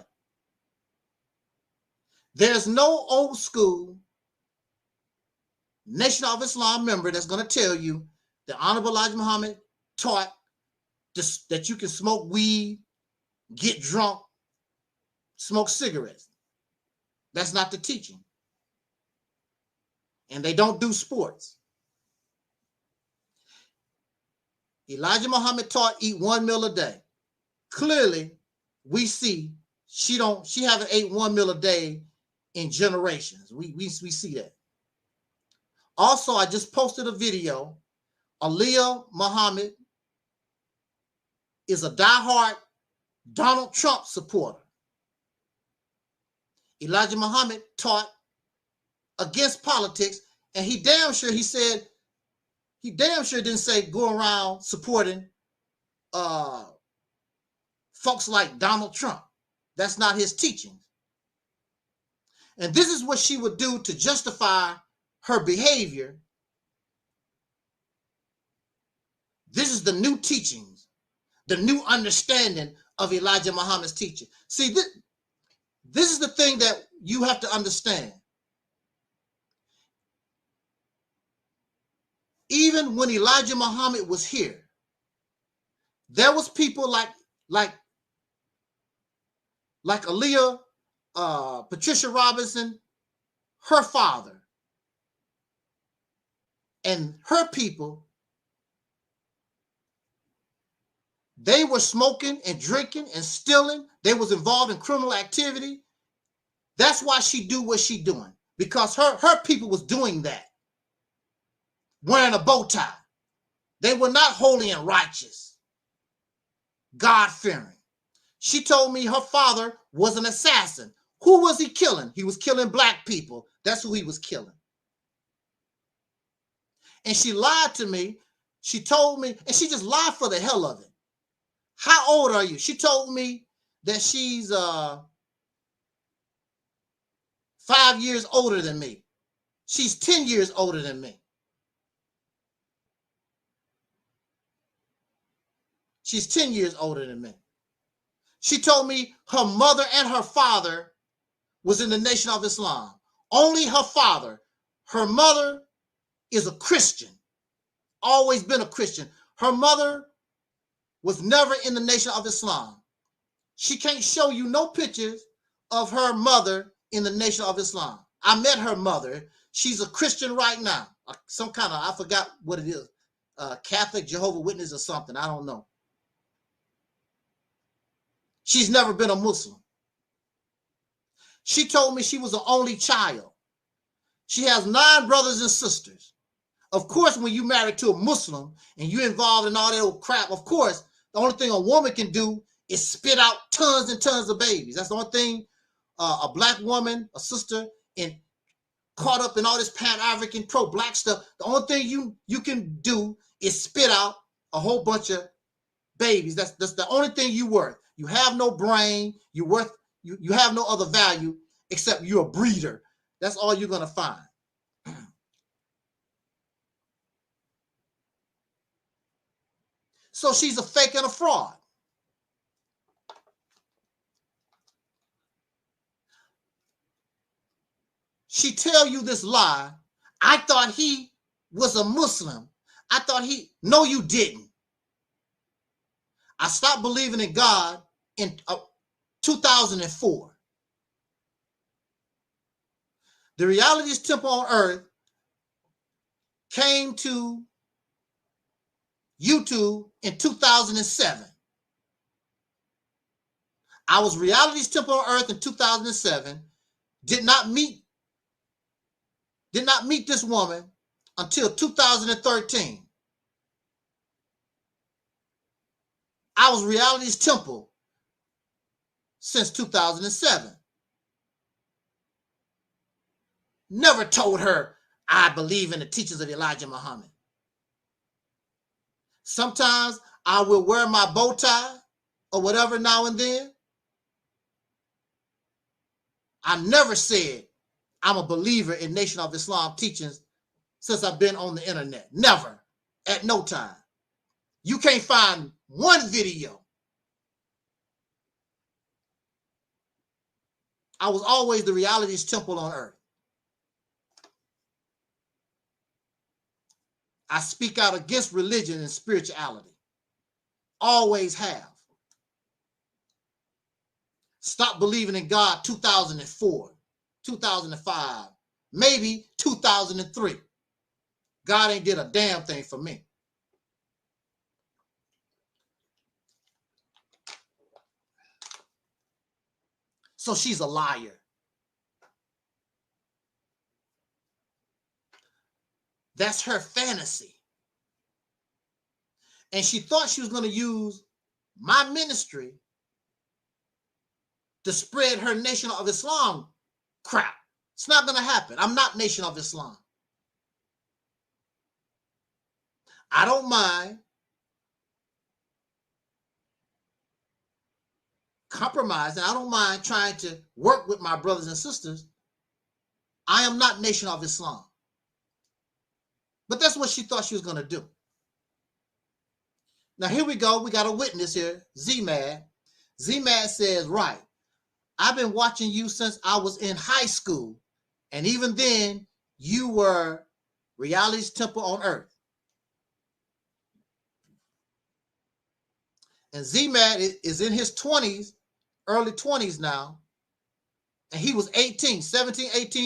There's no old school Nation of Islam member that's going to tell you the Honorable Elijah Muhammad taught this, that you can smoke weed, get drunk, smoke cigarettes. That's not the teaching. And they don't do sports. Elijah Muhammad taught eat 1 meal a day. Clearly, we see she haven't ate 1 meal a day in generations. We see that. Also, I just posted a video. Aleeyah Muhammad is a diehard Donald Trump supporter. Elijah Muhammad taught against politics, and he damn sure didn't say go around supporting folks like Donald Trump. That's not his teachings. And this is what she would do to justify her behavior. This is the new teachings, the new understanding of Elijah Muhammad's teaching. See, this is the thing that you have to understand. Even when Elijah Muhammad was here, there was people like Aleeyah, Patricia Robinson, her father, and her people. They were smoking and drinking and stealing. They was involved in criminal activity. That's why she do what she doing, because her people was doing that. Wearing a bow tie. They were not holy and righteous, God-fearing. She told me her father was an assassin. Who was he killing? He was killing black people. That's who he was killing. And she lied to me. She told me, and she just lied for the hell of it. How old are you? She told me that she's 5 years older than me. She's 10 years older than me. She's 10 years older than me. She told me her mother and her father was in the Nation of Islam. Only her father. Her mother is a Christian. Always been a Christian. Her mother was never in the Nation of Islam. She can't show you no pictures of her mother in the Nation of Islam. I met her mother. She's a Christian right now. Some kind of, I forgot what it is. Catholic, Jehovah's Witness or something. I don't know. She's never been a Muslim. She told me she was the only child. She has 9 brothers and sisters. Of course, when you married to a Muslim and you're involved in all that old crap, of course, the only thing a woman can do is spit out tons and tons of babies. That's the only thing a black woman, a sister, and caught up in all this Pan-African pro-black stuff, the only thing you can do is spit out a whole bunch of babies. That's the only thing you worth. You have no brain. You have no other value except you're a breeder. That's all you're going to find. So she's a fake and a fraud. She tell you this lie. I thought he was a Muslim. I thought no, you didn't. I stopped believing in God in 2004. The Realities Temple on Earth came to YouTube in 2007. I was Realities Temple on Earth in 2007. Did not meet this woman until 2013. I was Realities Temple since 2007. Never told her I believe in the teachings of Elijah Muhammad. Sometimes I will wear my bow tie or whatever now and then. I never said I'm a believer in Nation of Islam teachings since I've been on the internet. Never. At no time. You can't find one video I was always the reality's temple on earth. I speak out against religion and spirituality. Always have. Stop believing in God 2004, 2005, maybe 2003. God ain't did a damn thing for me. So she's a liar. That's her fantasy. And she thought she was going to use my ministry to spread her Nation of Islam crap. It's not going to happen. I'm not Nation of Islam. I don't mind compromising. I don't mind trying to work with my brothers and sisters. I am not Nation of Islam. But that's what she thought she was going to do. Now, here we go. We got a witness here, Z-Mad. Z-Mad says, right, I've been watching you since I was in high school. And even then, you were Reality's Temple on Earth. And Z-Mad is in his 20s, early 20s now. And he was 18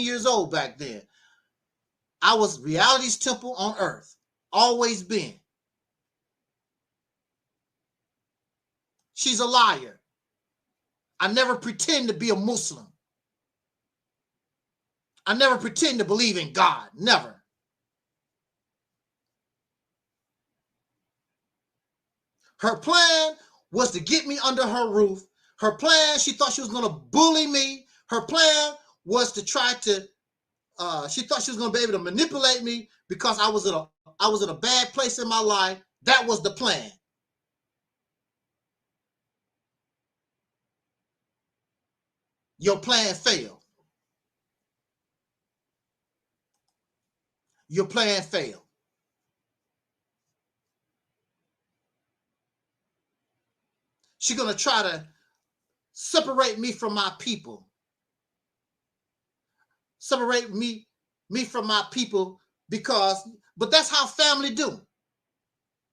years old back then. I was Reality's Temple on Earth. Always been. She's a liar. I never pretend to be a Muslim. I never pretend to believe in God. Never. Her plan was to get me under her roof. Her plan, she thought she was going to bully me. Her plan was to try to, she thought she was going to be able to manipulate me because I was in a bad place in my life. That was the plan. Your plan failed. Your plan failed. She's going to try to separate me from my people. Separate me from my people but that's how family do.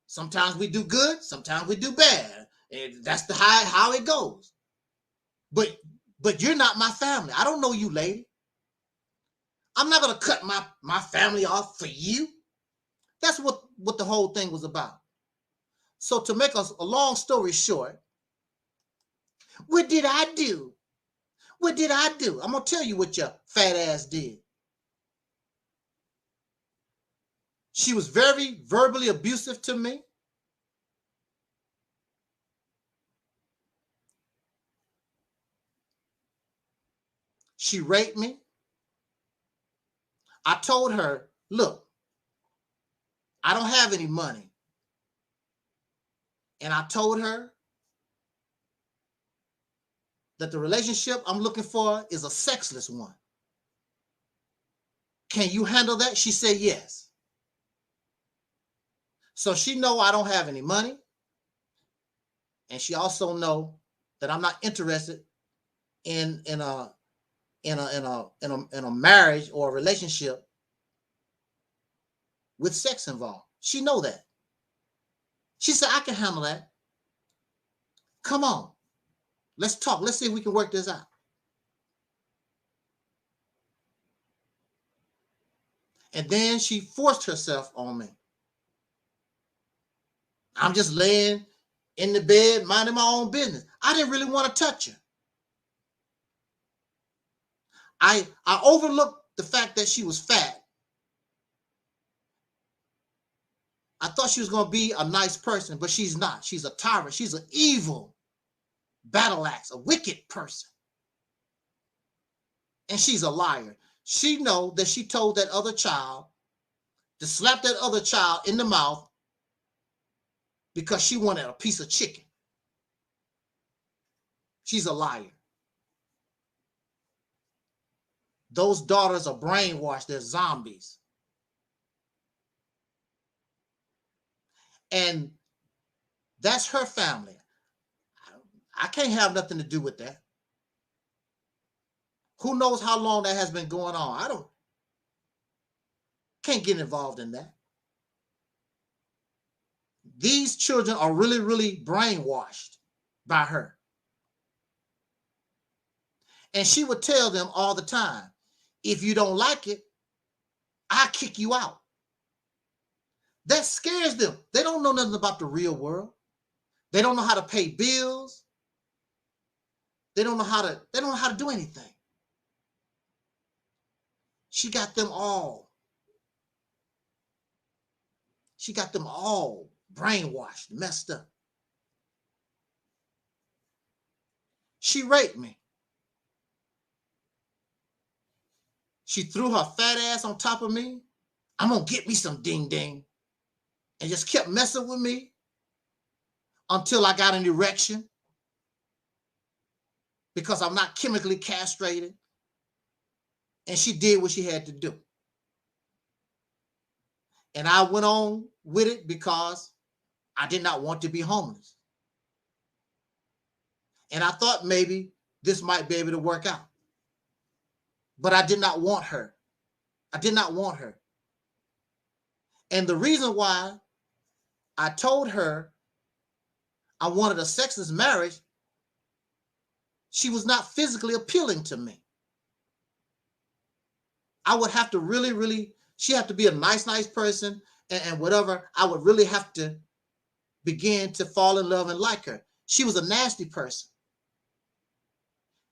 Sometimes we do good, sometimes we do bad. And that's how it goes. But you're not my family. I don't know you, lady. I'm not going to cut my family off for you. That's what the whole thing was about. So to make a long story short, what did I do? What did I do? I'm going to tell you what your fat ass did. She was very verbally abusive to me. She raped me. I told her, look, I don't have any money. And I told her that the relationship I'm looking for is a sexless one. Can you handle that? She said yes. So she know I don't have any money. And she also know that I'm not interested in a marriage or a relationship with sex involved. She know that. She said, I can handle that. Come on. Let's talk. Let's see if we can work this out. And then she forced herself on me. I'm just laying in the bed, minding my own business. I didn't really want to touch her. I overlooked the fact that she was fat. I thought she was going to be a nice person, but she's not. She's a tyrant. She's an evil battle axe, a wicked person. And she's a liar. She know that she told that other child to slap that other child in the mouth because she wanted a piece of chicken. She's a liar. Those daughters are brainwashed. They're zombies. And that's her family. I can't have nothing to do with that. Who knows how long that has been going on? I can't get involved in that. These children are really, really brainwashed by her. And she would tell them all the time, if you don't like it, I'll kick you out. That scares them. They don't know nothing about the real world. They don't know how to pay bills. They don't know how to do anything. She got them all. She got them all brainwashed, messed up. She raped me. She threw her fat ass on top of me. I'm going to get me some ding ding. And just kept messing with me until I got an erection. Because I'm not chemically castrated. And she did what she had to do. And I went on with it because I did not want to be homeless. And I thought maybe this might be able to work out. But I did not want her. I did not want her. And the reason why I told her I wanted a sexless marriage, she was not physically appealing to me. I would have to really, she had to be a nice person and whatever. I would really have to begin to fall in love and like her. She was a nasty person.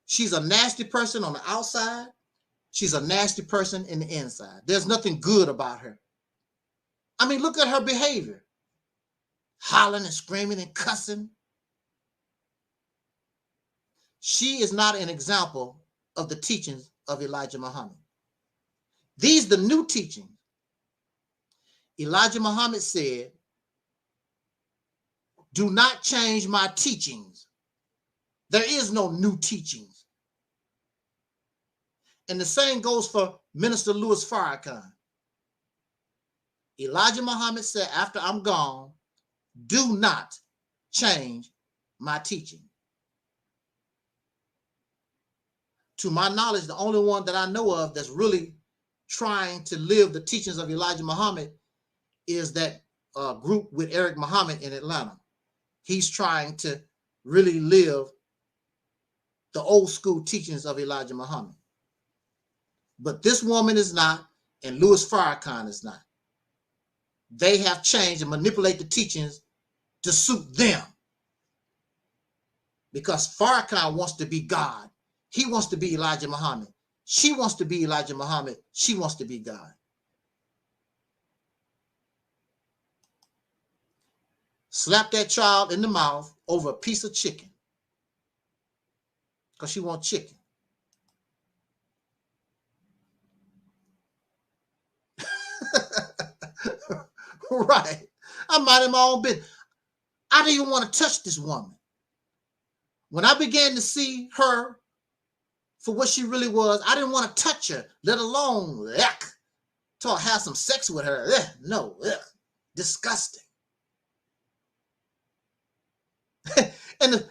She's a nasty person on the outside. She's a nasty person in the inside. There's nothing good about her. I mean, look at her behavior. Hollering and screaming and cussing. She is not an example of the teachings of Elijah Muhammad. These are the new teachings. Elijah Muhammad said, do not change my teachings. There is no new teachings. And the same goes for Minister Louis Farrakhan. Elijah Muhammad said, after I'm gone, do not change my teaching. To my knowledge, the only one that I know of that's really trying to live the teachings of Elijah Muhammad is that group with Eric Muhammad in Atlanta. He's trying to really live the old school teachings of Elijah Muhammad. But this woman is not, and Louis Farrakhan is not. They have changed and manipulate the teachings to suit them. Because Farrakhan wants to be God. He wants to be Elijah Muhammad. She wants to be Elijah Muhammad. She wants to be God. Slap that child in the mouth over a piece of chicken. Because she wants chicken. Right. I'm minding my own business. I didn't even want to touch this woman. When I began to see her for what she really was, I didn't want to touch her, let alone have some sex with her. No, disgusting. And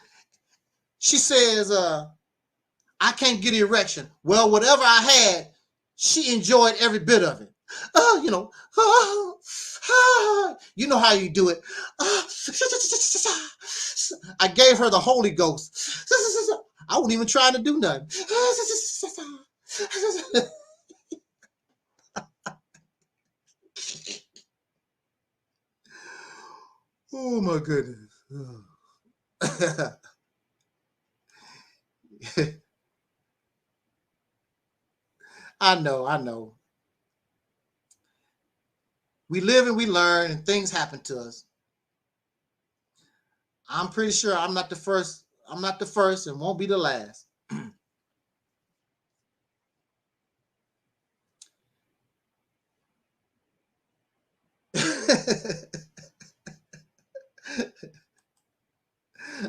she says, I can't get an erection. Well, whatever I had, she enjoyed every bit of it. You know how you do it. I gave her the Holy Ghost. I wasn't even trying to do nothing. Oh my goodness. I know. We live and we learn and things happen to us. I'm pretty sure I'm not the first. I'm not the first and won't be the last.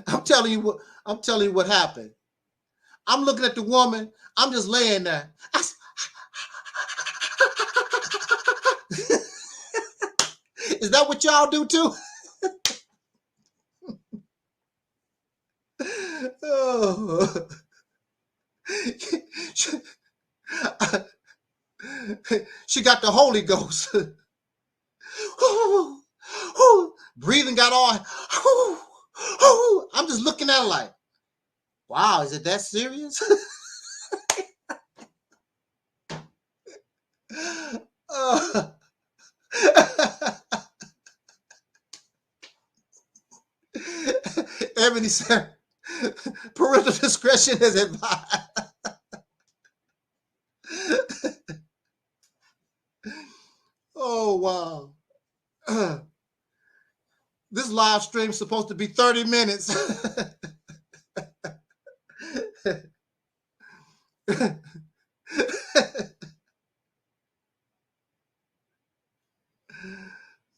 I'm telling you what happened. I'm looking at the woman. I'm just laying there. Is that what y'all do too? Oh. She got the Holy Ghost. Breathing got all. I'm just looking at her like, wow, is it that serious? Ebony said, parental discretion is advised. Oh, wow. This live stream is supposed to be 30 minutes.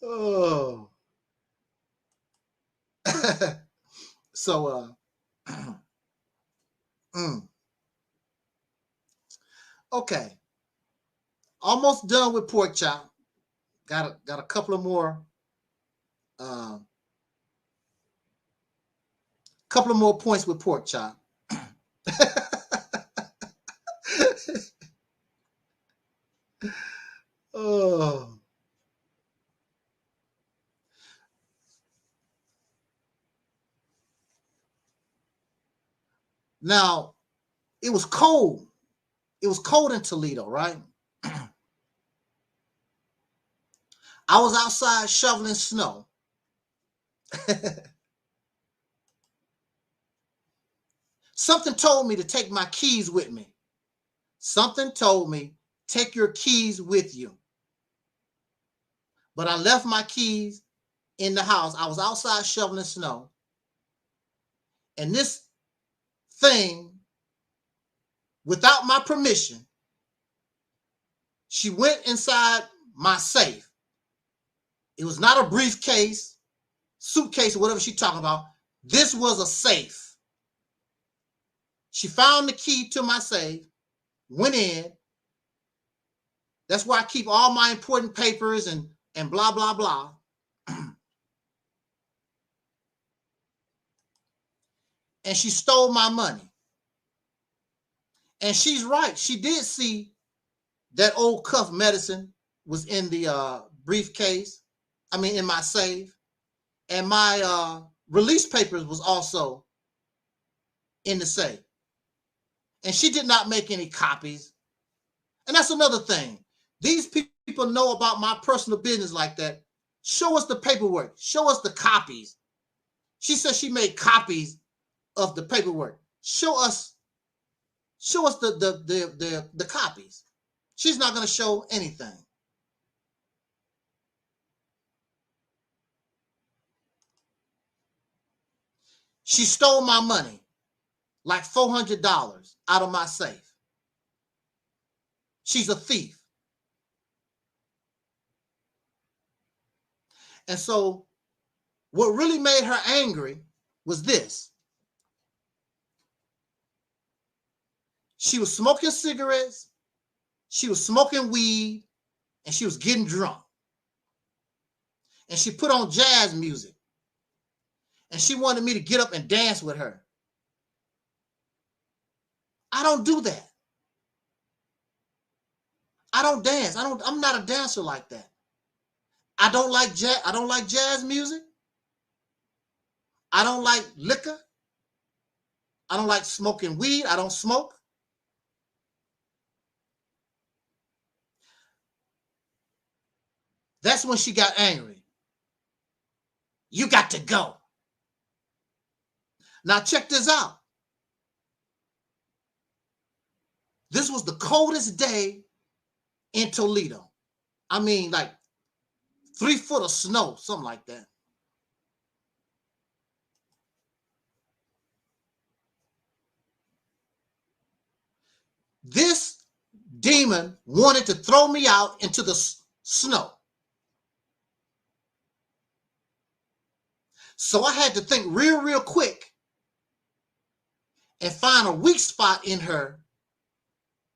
Oh. So, okay. Almost done with Porkchop. Got a couple of more points with Porkchop. Oh. Now, it was cold. It was cold in Toledo, right? I was outside shoveling snow. Something told me to take my keys with me. Something told me, take your keys with you. But I left my keys in the house. I was outside shoveling snow. And this thing, without my permission, she went inside my safe. It was not a briefcase, suitcase, or whatever she's talking about. This was a safe. She found the key to my safe, went in. That's where I keep all my important papers and blah, blah, blah. And she stole my money. And she's right. She did see that old cuff medicine was in the briefcase. I mean, in my safe. And my release papers was also in the safe. And she did not make any copies. And that's another thing. These people know about my personal business like that. Show us the paperwork. Show us the copies. She said she made copies of the paperwork. Show us the copies. She's not going to show anything. She stole my money, like $400 out of my safe. She's a thief. And so what really made her angry was this. She was smoking cigarettes, she was smoking weed, and she was getting drunk. And she put on jazz music. And she wanted me to get up and dance with her. I don't do that. I don't dance. I'm not a dancer like that. I don't like jazz music. I don't like liquor. I don't like smoking weed. I don't smoke. That's when she got angry. You got to go. Now check this out. This was the coldest day in Toledo. I mean, like 3 foot of snow, something like that. This demon wanted to throw me out into the snow. So I had to think real quick and find a weak spot in her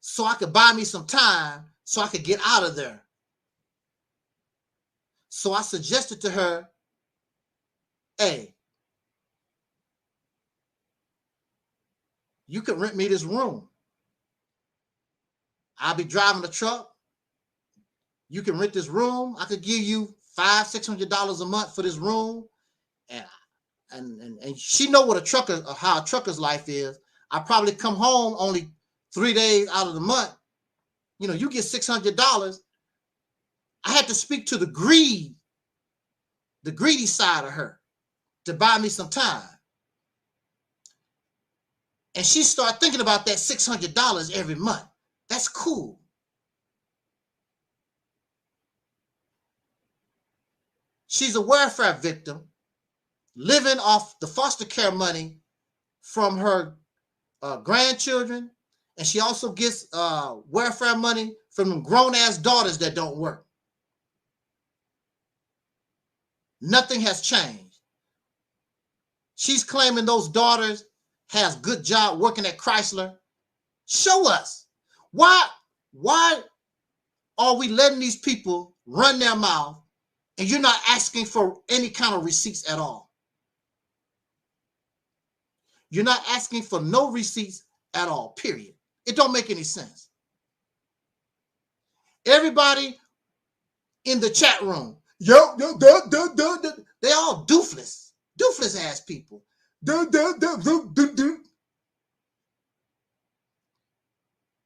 so I could buy me some time so I could get out of there. So I suggested to her, hey, you could rent me this room. I'll be driving the truck. You can rent this room. I could give you $500-600 a month for this room. And she know what a trucker, how a trucker's life is. I probably come home only 3 days out of the month. You know, you get $600. I had to speak to the greedy side of her to buy me some time. And she started thinking about that $600 every month. That's cool. She's a welfare victim, living off the foster care money from her grandchildren. And she also gets welfare money from them grown-ass daughters that don't work. Nothing has changed. She's claiming those daughters has good job working at Chrysler. Show us. Why are we letting these people run their mouth and you're not asking for any kind of receipts at all? You're not asking for no receipts at all, period. It don't make any sense. Everybody in the chat room, they all doofless ass people.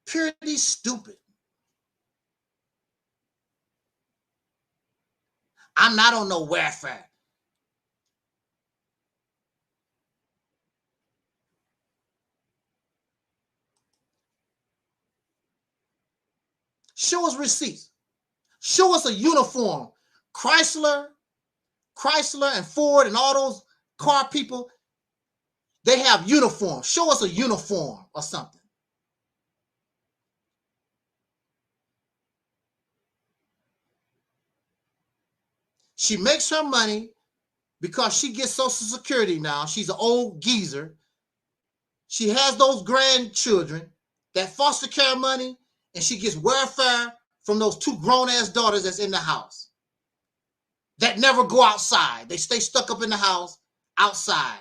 Purely stupid. I'm not on no welfare. Show us receipts. Show us a uniform. Chrysler and Ford and all those car people, they have uniforms. Show us a uniform or something. She makes her money because she gets Social Security now. She's an old geezer. She has those grandchildren, that foster care money, and she gets welfare from those two grown-ass daughters that's in the house that never go outside. They stay stuck up in the house outside.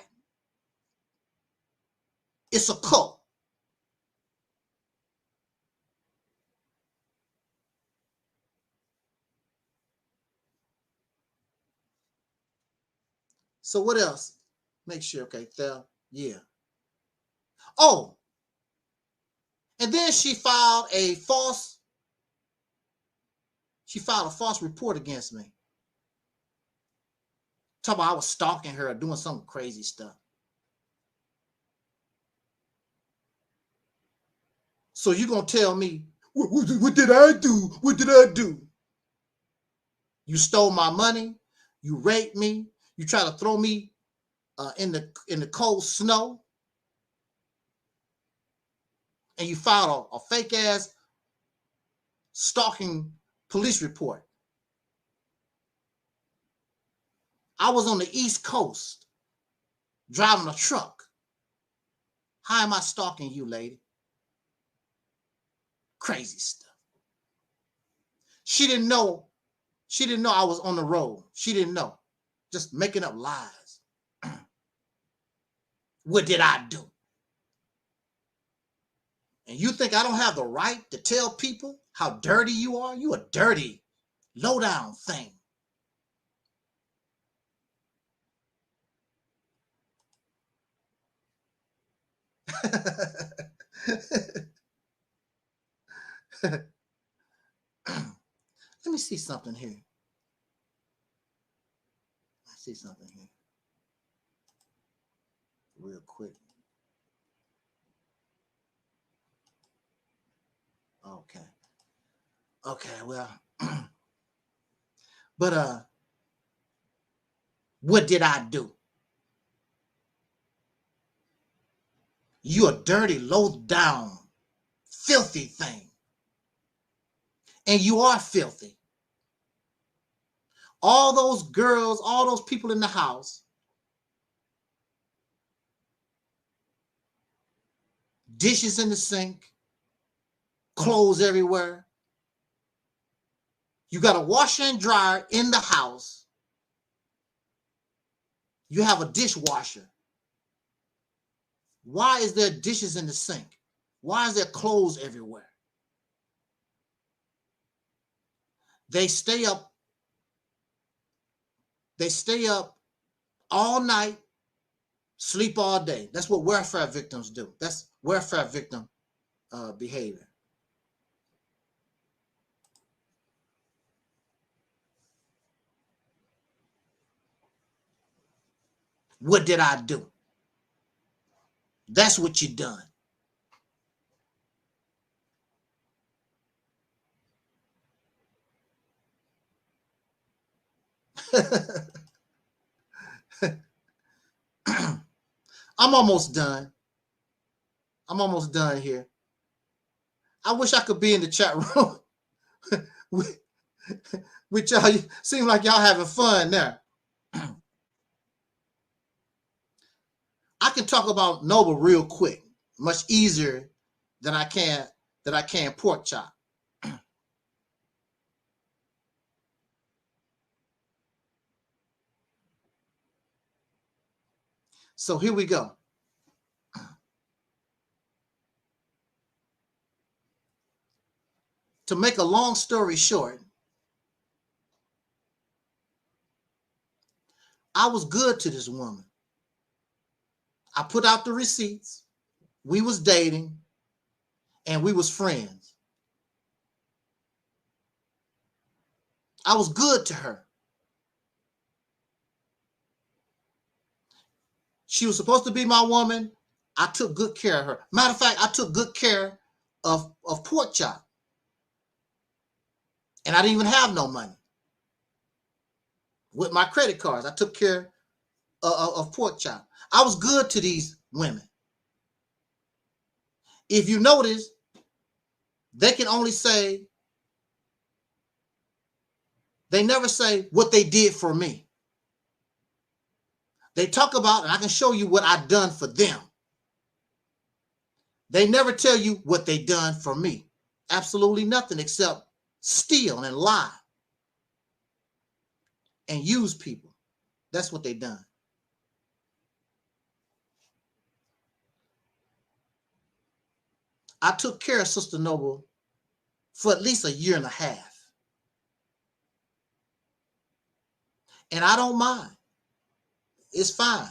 It's a cult. So what else? Make sure, okay, yeah. Oh, and then she filed a false report against me. Talking about I was stalking her or doing some crazy stuff. So you're going to tell me, what did I do? What did I do? You stole my money. You raped me. You try to throw me in the cold snow. And you filed a fake ass stalking police report. I was on the East Coast driving a truck. How am I stalking you, lady? Crazy stuff. She didn't know I was on the road. She didn't know. Just making up lies. What did I do? And you think I don't have the right to tell people how dirty you are? You a dirty, low-down thing. Let me see something here. Let's see something here. Real quick. Okay, well, but what did I do? You a dirty, low down, filthy thing. And you are filthy. All those girls, all those people in the house, dishes in the sink, clothes everywhere. You got a washer and dryer in the house. You have a dishwasher. Why is there dishes in the sink? Why is there clothes everywhere? They stay up all night, sleep all day. That's what welfare victims do. That's welfare victim behavior. What did I do? That's what you done. I'm almost done. I'm almost done here. I wish I could be in the chat room with y'all. Seem like y'all having fun now. I can talk about Noble real quick, much easier than I can Porkchop. So here we go. To make a long story short, I was good to this woman. I put out the receipts. We was dating and we was friends. I was good to her. She was supposed to be my woman. I took good care of her. Matter of fact, I took good care of Porkchop. And I didn't even have no money. With my credit cards, I took care of Porkchop. I was good to these women. If you notice, they can only say, they never say what they did for me. They talk about, and I can show you what I've done for them. They never tell you what they done for me. Absolutely nothing except steal and lie and use people. That's what they done. I took care of Sister Noble for at least a year and a half. And I don't mind. It's fine.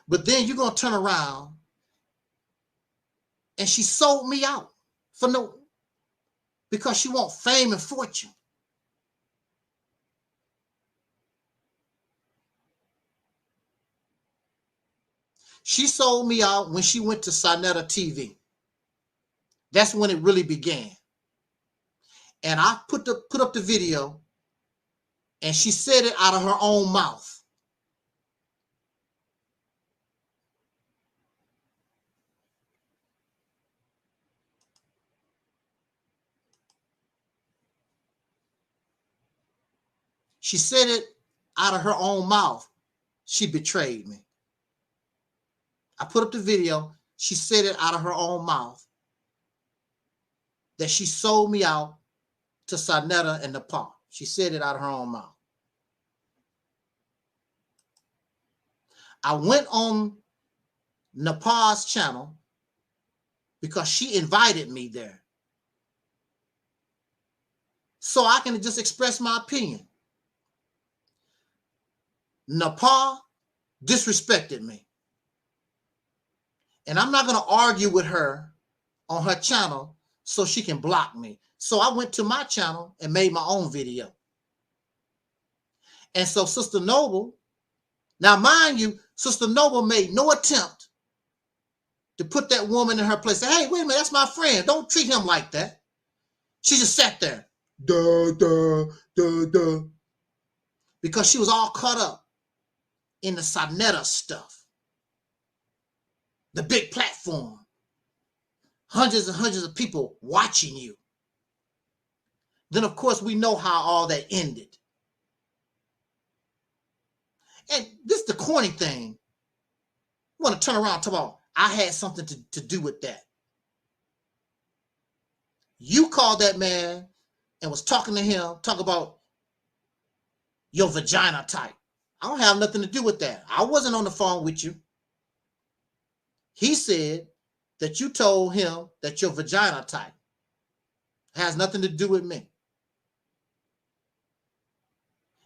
But then you're going to turn around and she sold me out for no, because she want fame and fortune. She sold me out when she went to Sonetta TV. That's when it really began. And I put up the video, and she said it out of her own mouth. She said it out of her own mouth. She betrayed me. I put up the video. She said it out of her own mouth that she sold me out to Sonetta and Nepal. She said it out of her own mouth. I went on Nepal's channel because she invited me there. So I can just express my opinion. Nepal disrespected me. And I'm not going to argue with her on her channel so she can block me. So I went to my channel and made my own video. And so Sister Noble, now mind you, Sister Noble made no attempt to put that woman in her place. Say, hey, wait a minute, that's my friend. Don't treat him like that. She just sat there. Duh, duh, duh, duh. Because she was all caught up in the Sonetta stuff. The big platform. Hundreds and hundreds of people watching you. Then, of course, we know how all that ended. And this is the corny thing. You want to turn around and talk about, I had something to do with that. You called that man and was talking to him, talk about your vagina type. I don't have nothing to do with that. I wasn't on the phone with you. He said that you told him that your vagina type. It has nothing to do with me.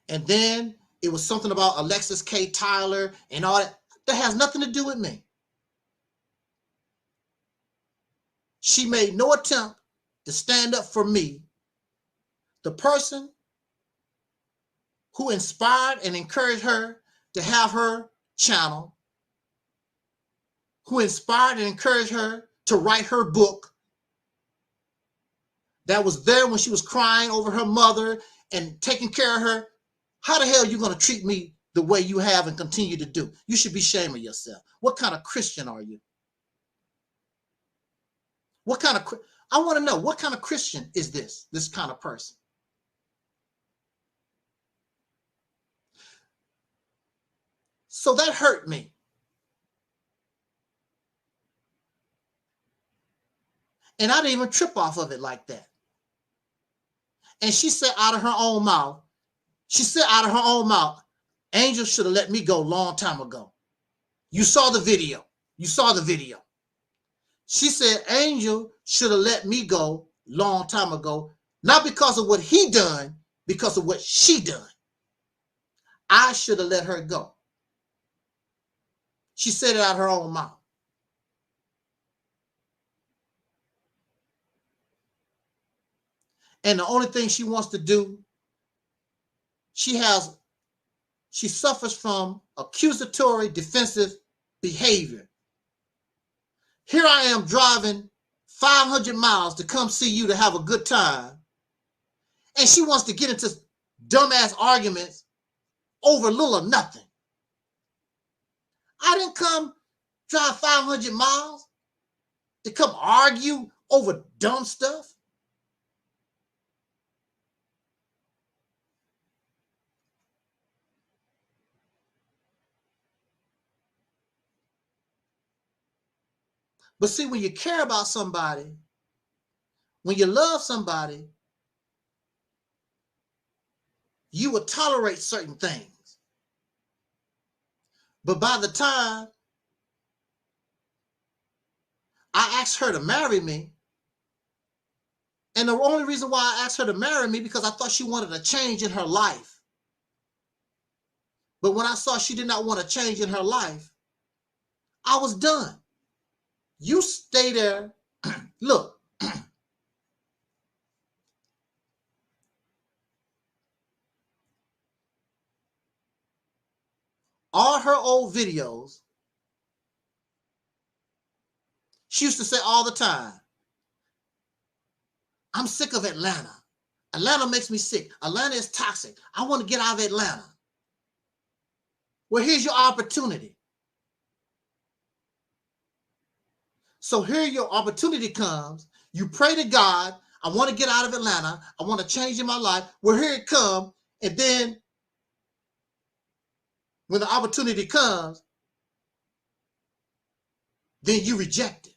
And then it was something about Alexis K. Tyler and all that. That has nothing to do with me. She made no attempt to stand up for me, the person who inspired and encouraged her to have her channel, who inspired and encouraged her to write her book, that was there when she was crying over her mother and taking care of her. How the hell are you going to treat me the way you have and continue to do? You should be ashamed of yourself. What kind of Christian are you? What kind of, I want to know, what kind of Christian is this kind of person? So that hurt me. And I didn't even trip off of it like that. And she said out of her own mouth, Angel should have let me go a long time ago. You saw the video. She said Angel should have let me go long time ago, not because of what he done, because of what she done. I should have let her go. She said it out of her own mouth. And the only thing she wants to do, she suffers from accusatory defensive behavior. Here I am driving 500 miles to come see you to have a good time. And she wants to get into dumbass arguments over little or nothing. I didn't come drive 500 miles to come argue over dumb stuff. But see, when you care about somebody, when you love somebody, you will tolerate certain things. But by the time I asked her to marry me, and the only reason why I asked her to marry me because I thought she wanted a change in her life. But when I saw she did not want a change in her life, I was done. You stay there. Look. All her old videos, she used to say all the time, I'm sick of Atlanta. Atlanta makes me sick. Atlanta is toxic. I want to get out of Atlanta. Well, here's your opportunity. So here your opportunity comes. You pray to God, I want to get out of Atlanta. I want to change in my life. Well, here it comes. And then when the opportunity comes, then you reject it.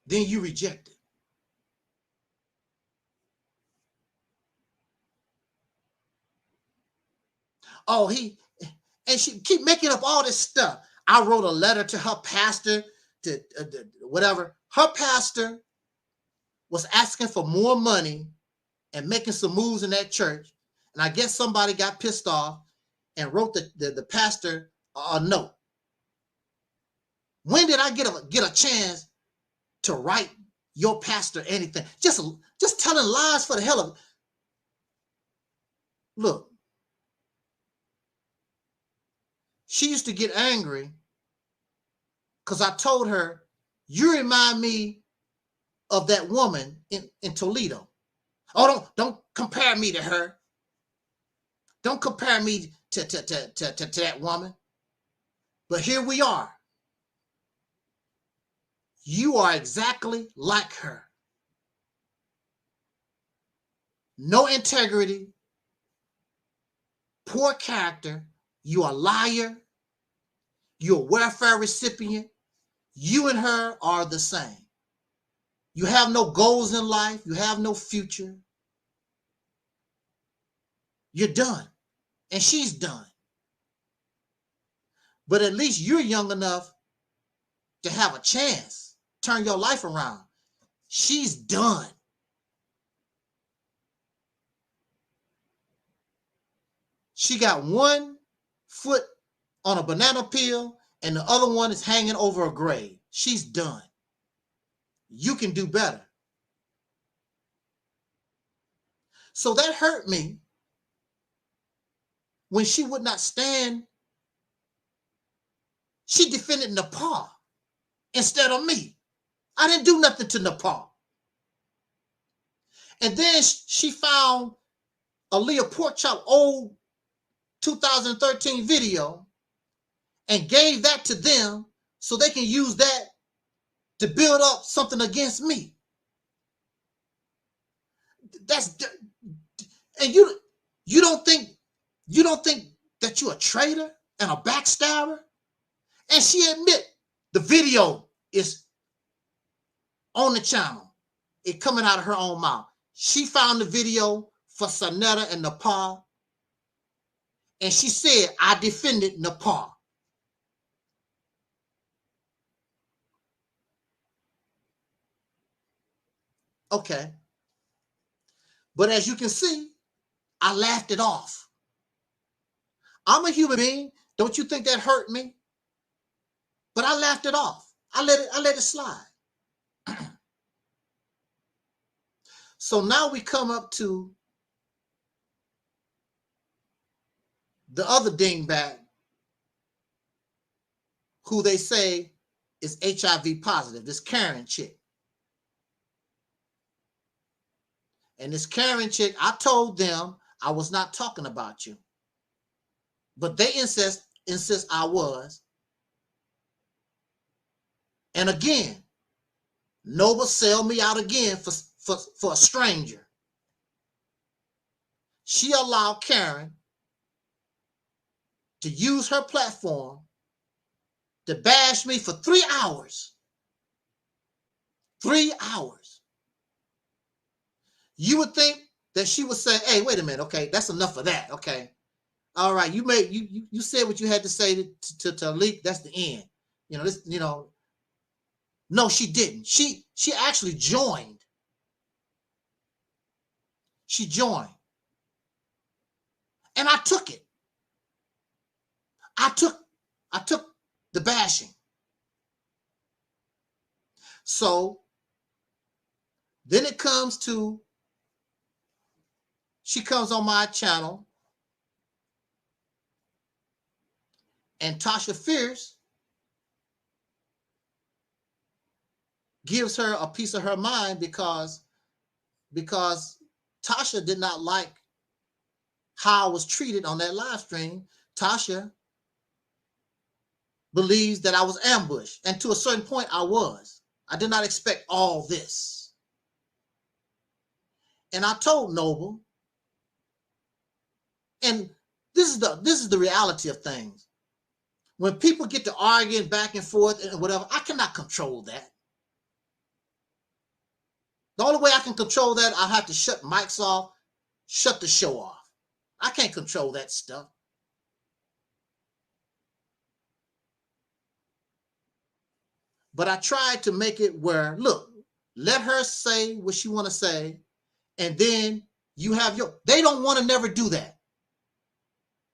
Then you reject it. Oh, and she keep making up all this stuff. I wrote a letter to her pastor, to whatever. Her pastor was asking for more money and making some moves in that church. And I guess somebody got pissed off and wrote the pastor a note. When did I get a chance to write your pastor anything? Just telling lies for the hell of it. Look. She used to get angry because I told her, you remind me of that woman in Toledo. Oh, don't compare me to her. Don't compare me to that woman. But here we are. You are exactly like her. No integrity, poor character. You are a liar. You're a welfare recipient. You and her are the same. You have no goals in life. You have no future. You're done. And she's done. But at least you're young enough to have a chance. Turn your life around. She's done. She got one foot on a banana peel and the other one is hanging over a grave. She's done. You can do better. So that hurt me when she would not stand. She defended Nepal instead of me. I didn't do nothing to Nepal. And then she found Aleeyah Porkchop old 2013 video and gave that to them so they can use that to build up something against me. And you don't think that you're a traitor and a backstabber? And she admit the video is on the channel. It coming out of her own mouth. She found the video for Sanetta and Nepal. And she said, I defended Nepal. Okay. But as you can see, I laughed it off. I'm a human being. Don't you think that hurt me? But I laughed it off. I let it slide. So now we come up to the other dingbat who they say is HIV positive, this Karen chick. And this Karen chick, I told them I was not talking about you. But they insist I was. And again, Nova sell me out again for a stranger. She allowed Karen to use her platform to bash me for 3 hours. 3 hours. You would think that she would say, hey, wait a minute, okay, that's enough of that, okay. All right, you said what you had to say to Taalik, that's the end. You know, this, you know. No, she didn't. She actually joined. She joined. And I took it. I took the bashing. So then it comes to, she comes on my channel and Tasha Fierce gives her a piece of her mind because Tasha did not like how I was treated on that live stream. Tasha believes that I was ambushed. And to a certain point, I was. I did not expect all this. And I told Noble, and this is the reality of things. When people get to arguing back and forth and whatever, I cannot control that. The only way I can control that, I have to shut mics off, shut the show off. I can't control that stuff. But I tried to make it where, look, let her say what she want to say, and then you have your, they don't want to never do that.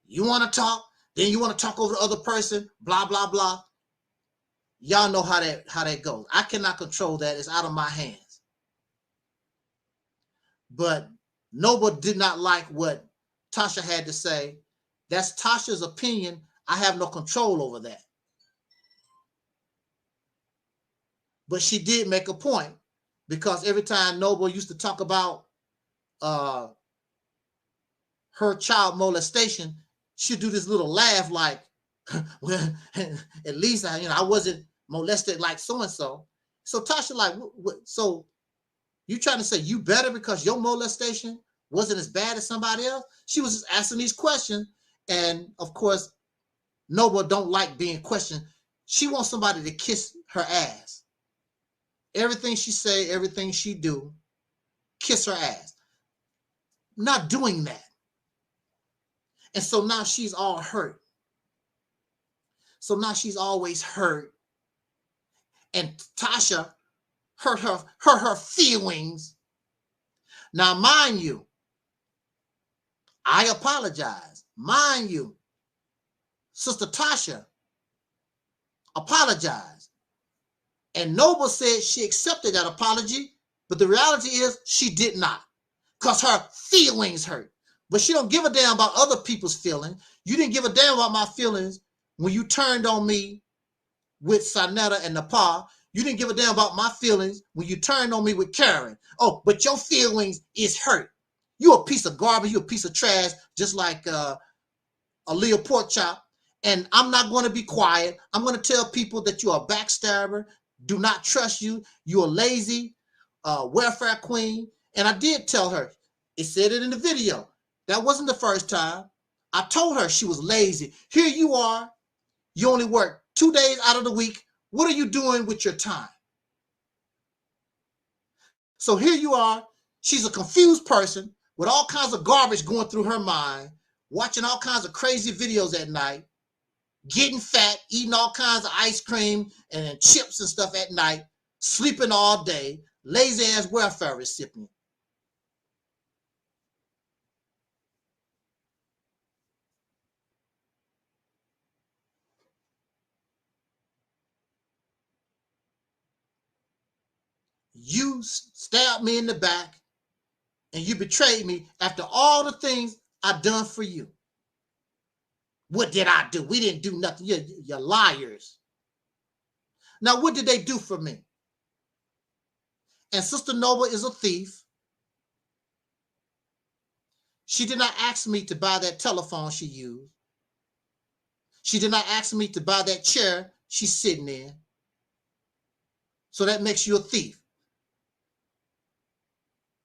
You want to talk, then you want to talk over the other person, blah, blah, blah. Y'all know how that goes. I cannot control that. It's out of my hands. But nobody did not like what Tasha had to say. That's Tasha's opinion. I have no control over that. But she did make a point, because every time Noble used to talk about her child molestation, she'd do this little laugh like, well, at least I wasn't molested like so-and-so. So Tasha like, so you trying to say you better because your molestation wasn't as bad as somebody else? She was just asking these questions. And of course, Noble don't like being questioned. She wants somebody to kiss her ass. Everything she say, everything she do, kiss her ass. Not doing that. And so now she's all hurt. So now she's always hurt. And Tasha hurt her feelings. Now, mind you, I apologize. Mind you, Sister Tasha apologized. And Noble said she accepted that apology, but the reality is she did not, because her feelings hurt. But she don't give a damn about other people's feelings. You didn't give a damn about my feelings when you turned on me with Sanetta and Nepal. You didn't give a damn about my feelings when you turned on me with Karen. Oh, but your feelings is hurt. You a piece of garbage. You a piece of trash, just like Aleeyah Porkchop. And I'm not going to be quiet. I'm going to tell people that you're a backstabber. Do not trust you. You're a lazy welfare queen. And I did tell her. It said it in the video. That wasn't the first time. I told her she was lazy. Here you are. You only work 2 days out of the week. What are you doing with your time? So here you are. She's a confused person with all kinds of garbage going through her mind, watching all kinds of crazy videos at night, getting fat, eating all kinds of ice cream and chips and stuff at night, sleeping all day, lazy ass welfare recipient. You stabbed me in the back and you betrayed me after all the things I've done for you. What did I do? We didn't do nothing. You're liars. Now, what did they do for me? And Sister Noble is a thief. She did not ask me to buy that telephone she used. She did not ask me to buy that chair she's sitting in. So that makes you a thief.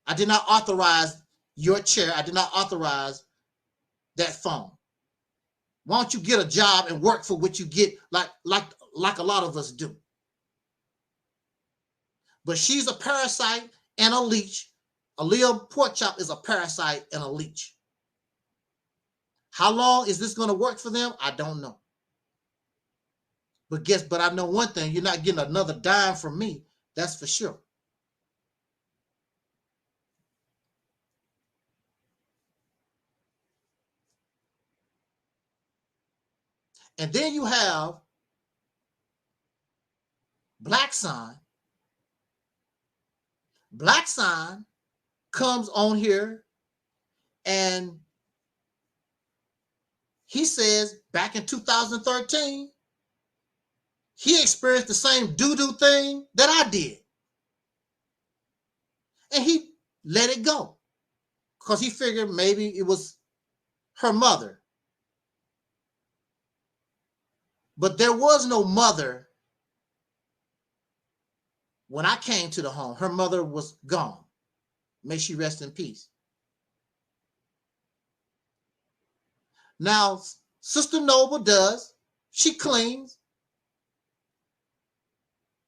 I did not authorize your chair. I did not authorize that phone. Why don't you get a job and work for what you get like a lot of us do? But she's a parasite and a leech. Aleeyah Porkchop is a parasite and a leech. How long is this going to work for them? I don't know. But I know one thing, you're not getting another dime from me. That's for sure. And then you have Black Sign. Black Sign comes on here and he says back in 2013, he experienced the same doo-doo thing that I did. And he let it go because he figured maybe it was her mother. But there was no mother when I came to the home. Her mother was gone. May she rest in peace. Now, Sister Noble does. She cleans.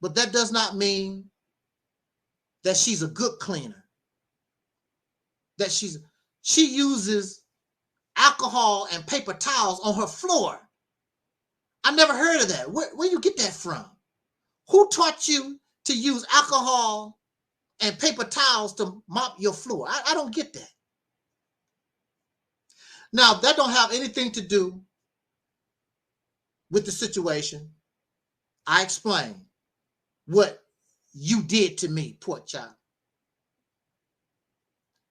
But that does not mean that she's a good cleaner. That she uses alcohol and paper towels on her floor. I never heard of that. Where you get that from? Who taught you to use alcohol and paper towels to mop your floor? I don't get that. Now, that don't have anything to do with the situation. I explained what you did to me, Porkchop.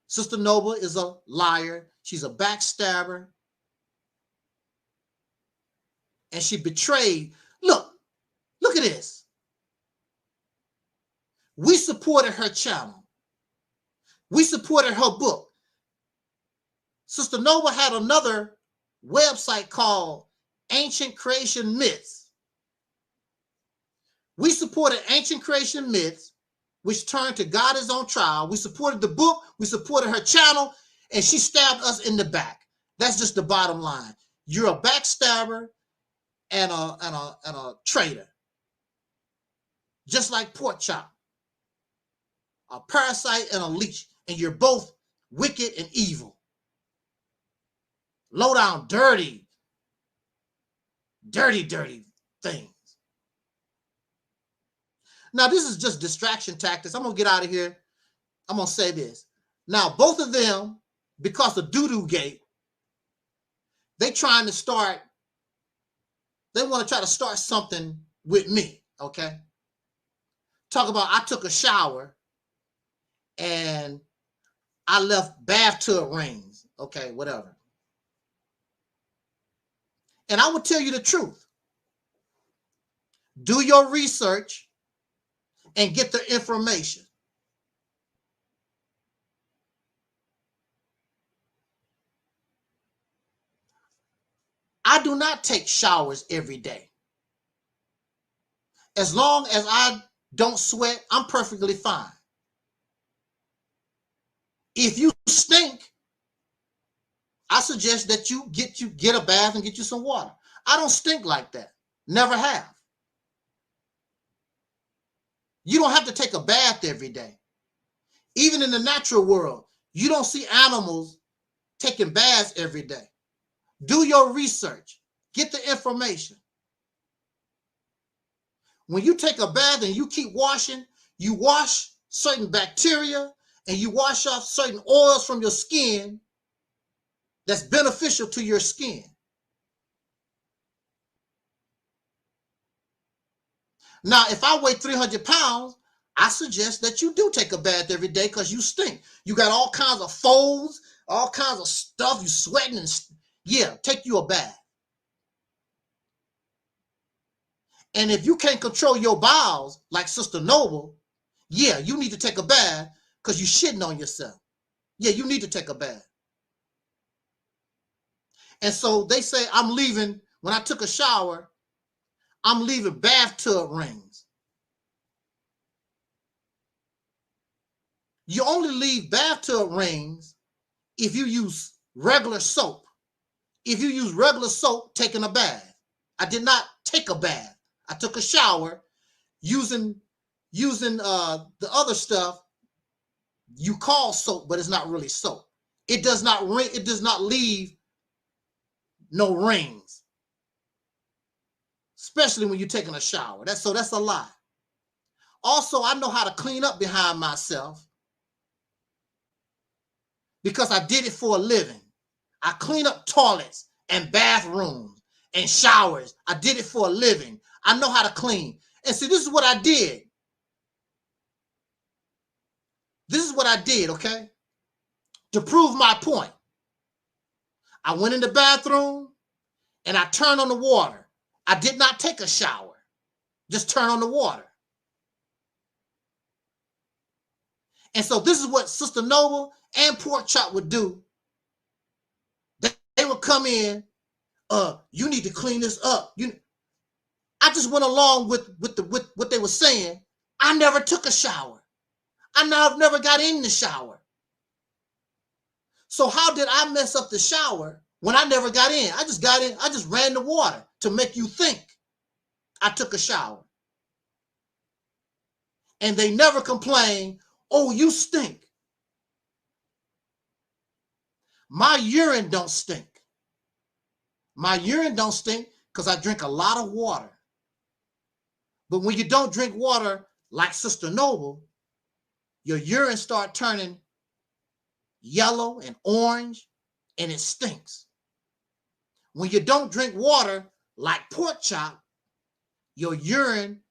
Sister Noble is a liar. She's a backstabber. And she betrayed. Look at this. We supported her channel. We supported her book. Sister Noble had another website called Ancient Creation Myths. We supported Ancient Creation Myths, which turned to God is on Trial. We supported the book. We supported her channel. And she stabbed us in the back. That's just the bottom line. You're a backstabber and a traitor. Just like Porkchop. A parasite and a leech. And you're both wicked and evil. Low down, dirty, Dirty, dirty things. Now, this is just distraction tactics. I'm going to get out of here. I'm going to say this. Now, both of them, because of doo-doo gate, they want to try to start something with me, okay? Talk about I took a shower and I left bathtub rings, okay, whatever. And I will tell you the truth. Do your research and get the information. I do not take showers every day. As long as I don't sweat, I'm perfectly fine. If you stink, I suggest that you get a bath and get you some water. I don't stink like that. Never have. You don't have to take a bath every day. Even in the natural world, you don't see animals taking baths every day. Do your research. Get the information. When you take a bath and you keep washing, you wash certain bacteria and you wash off certain oils from your skin that's beneficial to your skin. Now, if I weigh 300 pounds, I suggest that you do take a bath every day because you stink. You got all kinds of folds, all kinds of stuff. You sweating and yeah, take you a bath. And if you can't control your bowels like Sister Noble, yeah, you need to take a bath because you're shitting on yourself. Yeah, you need to take a bath. And so they say I'm leaving, when I took a shower, I'm leaving bathtub rings. You only leave bathtub rings if you use regular soap. If you use regular soap taking a bath. I did not take a bath. I took a shower using the other stuff you call soap, but it's not really soap. It does not leave no rings. Especially when you're taking a shower. That's a lie. Also, I know how to clean up behind myself because I did it for a living. I clean up toilets and bathrooms and showers. I did it for a living. I know how to clean. And see, this is what I did. This is what I did, okay? To prove my point. I went in the bathroom and I turned on the water. I did not take a shower. Just turn on the water. And so this is what Sister Noble and Porkchop would do. They would come in, you need to clean this up. I just went along with what they were saying. I never took a shower. I never got in the shower. So how did I mess up the shower when I never got in? I just got in. I just ran the water to make you think I took a shower. And they never complain, oh, you stink. My urine don't stink. My urine don't stink because I drink a lot of water. But when you don't drink water like Sister Noble, your urine start turning yellow and orange, and it stinks. When you don't drink water like Porkchop, your urine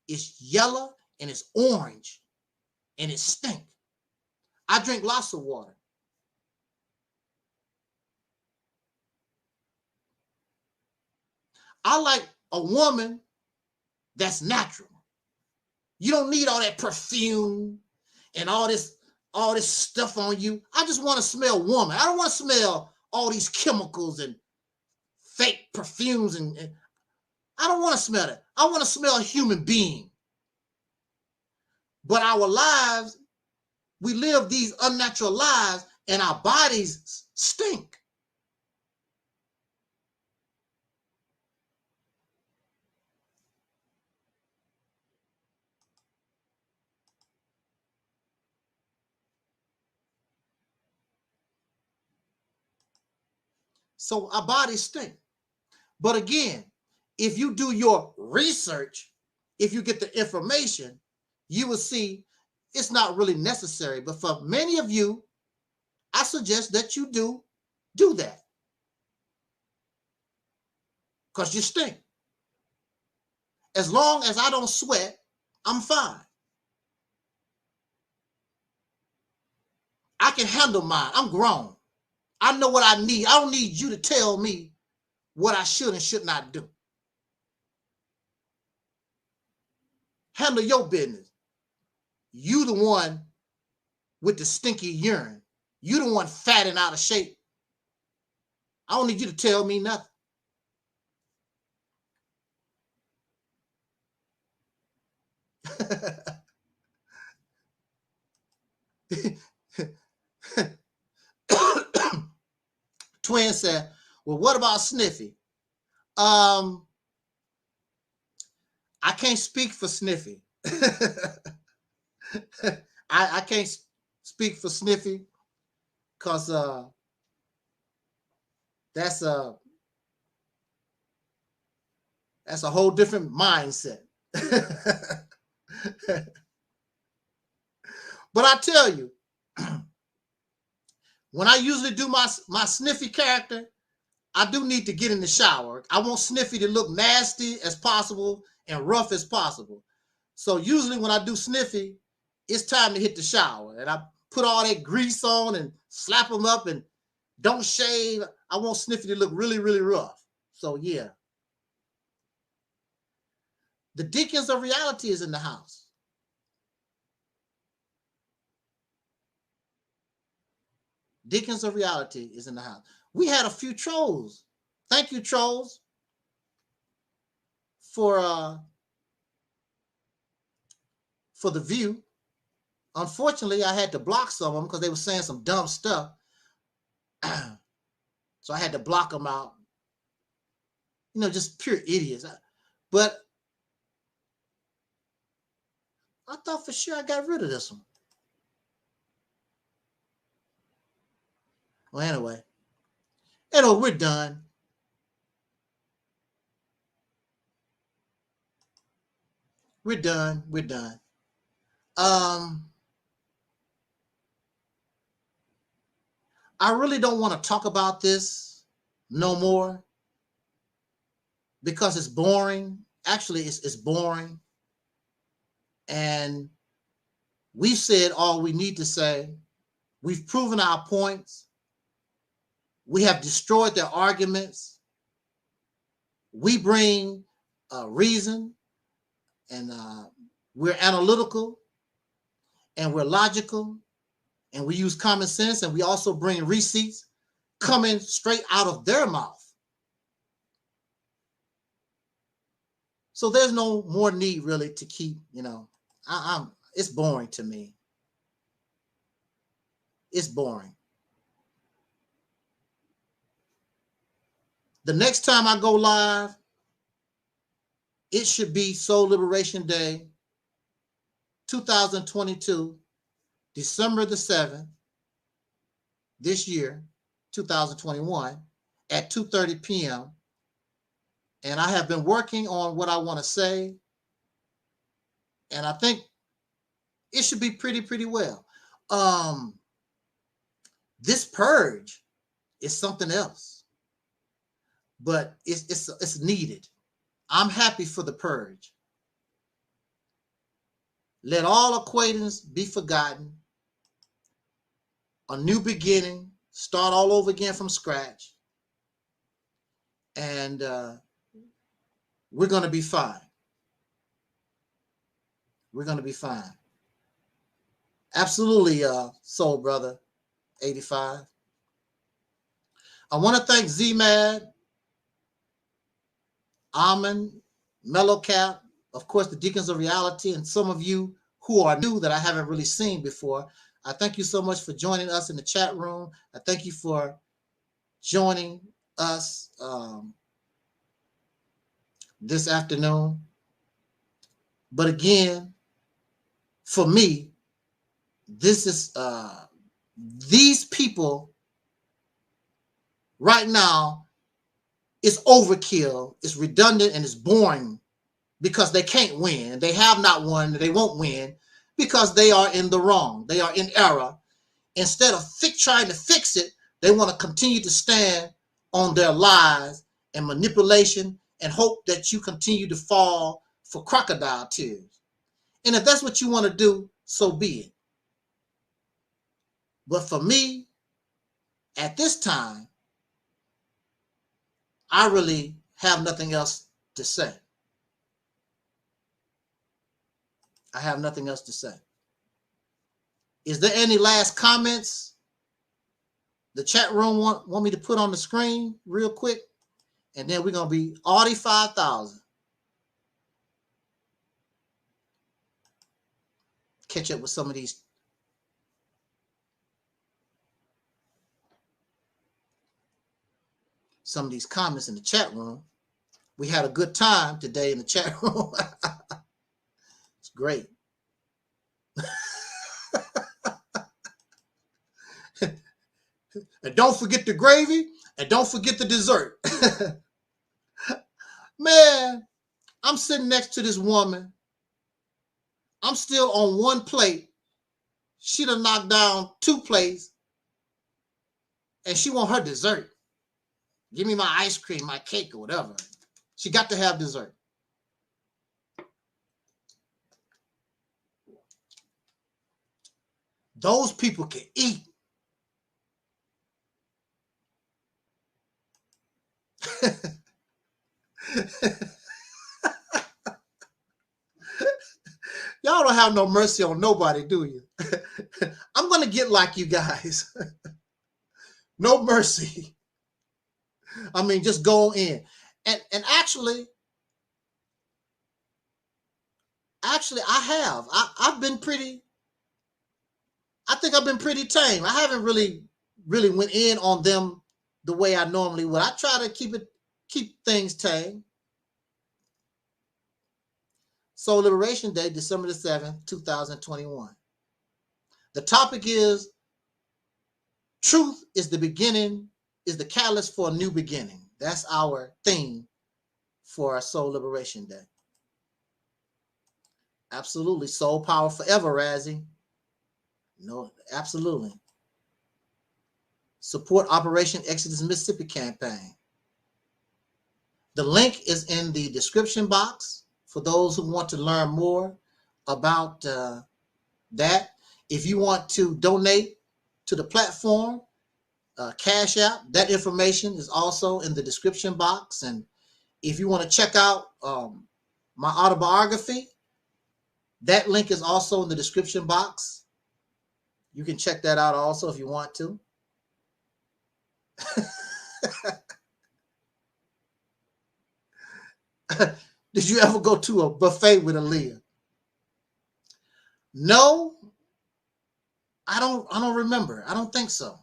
is yellow and it's orange, and it stinks. I drink lots of water. I like a woman that's natural. You don't need all that perfume and all this stuff on you. I just want to smell woman. I don't want to smell all these chemicals and fake perfumes and I don't want to smell that. I want to smell a human being. But our lives, we live these unnatural lives and our bodies stink. So our bodies stink. But again, if you do your research, if you get the information, you will see it's not really necessary. But for many of you, I suggest that you do that. Because you stink. As long as I don't sweat, I'm fine. I can handle mine. I'm grown. I know what I need. I don't need you to tell me what I should and should not do. Handle your business. You the one with the stinky urine. You the one fat and out of shape. I don't need you to tell me nothing. Twin said, well, what about Sniffy? I can't speak for Sniffy. I can't speak for Sniffy because that's a whole different mindset. But I tell you, when I usually do my Sniffy character, I do need to get in the shower. I want Sniffy to look nasty as possible and rough as possible. So usually when I do Sniffy, it's time to hit the shower. And I put all that grease on and slap them up and don't shave. I want Sniffy to look really, really rough. So yeah. The Deacons of Reality is in the house. Deacons of Reality is in the house. We had a few trolls. Thank you, trolls, for the view. Unfortunately, I had to block some of them because they were saying some dumb stuff. So I had to block them out. You know, just pure idiots. But I thought for sure I got rid of this one. Well, anyway, we're done. We're done. I really don't want to talk about this no more because it's boring. Actually, it's boring. And we've said all we need to say. We've proven our points. We have destroyed their arguments. We bring reason, and we're analytical, and we're logical, and we use common sense, and we also bring receipts coming straight out of their mouth. So there's no more need really to keep, it's boring to me. It's boring. The next time I go live, it should be Soul Liberation Day, 2022, December the 7th, this year, 2021, at 2:30 p.m. And I have been working on what I want to say. And I think it should be pretty well. This purge is something else. But it's needed. I'm happy for the purge. Let all acquaintance be forgotten. A new beginning. Start all over again from scratch. And we're going to be fine. We're going to be fine. Absolutely, Soul Brother 85. I want to thank Z-Mad, Almond, Mellow Cap, of course, the Deacons of Reality, and some of you who are new that I haven't really seen before. I thank you so much for joining us in the chat room. I thank you for joining us this afternoon. But again, for me, this is these people right now It's overkill, it's redundant, and it's boring because they can't win. They have not won, they won't win because they are in the wrong. They are in error. Instead of trying to fix it, they want to continue to stand on their lies and manipulation and hope that you continue to fall for crocodile tears. And if that's what you want to do, so be it. But for me, at this time, I really have nothing else to say. I have nothing else to say. Is there any last comments the chat room want me to put on the screen real quick? And then we're going to be Audi 5,000. Catch up with some of these. Some of these comments in the chat room. We had a good time today in the chat room. It's great. And don't forget the gravy, and don't forget the dessert. Man, I'm sitting next to this woman. I'm still on one plate. She done knocked down 2 plates, and she want her dessert. Give me my ice cream, my cake, or whatever. She got to have dessert. Those people can eat. Y'all don't have no mercy on nobody, do you? I'm going to get like you guys. No mercy. I mean, just go in. And actually, I've been pretty, I think I've been pretty tame. I haven't really went in on them the way I normally would. I try to keep things tame. Soul Liberation Day, December the 7th, 2021. The topic is truth is the beginning, is the catalyst for a new beginning. That's our theme for our Soul Liberation Day. Absolutely. Soul power forever, Razzie. No, absolutely. Support Operation Exodus Mississippi campaign. The link is in the description box for those who want to learn more about that. If you want to donate to the platform, Cash App, that information is also in the description box. And if you want to check out my autobiography, that link is also in the description box. You can check that out also if you want to. Did you ever go to a buffet with Aleeyah? No, I don't remember. I don't think so.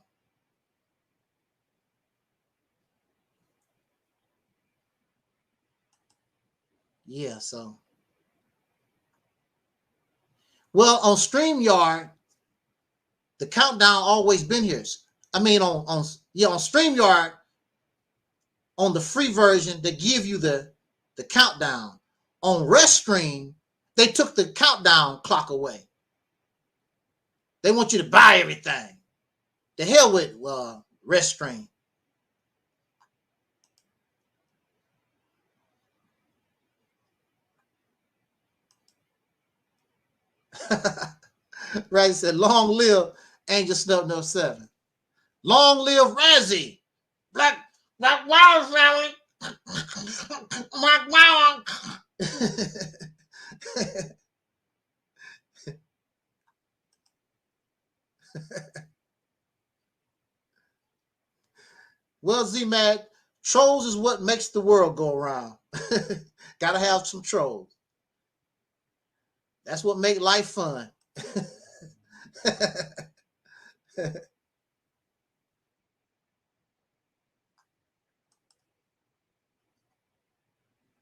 Yeah, so. Well, on StreamYard, the countdown always been here. I mean, on StreamYard, on the free version, they give you the countdown. On Restream, they took the countdown clock away. They want you to buy everything. The hell with Restream. Razzie said, long live Angelsnupnup7. Long live Razzie. Black Wild family. Black Wild. Well, Z-Mad, trolls is what makes the world go around. Gotta have some trolls. That's what make life fun.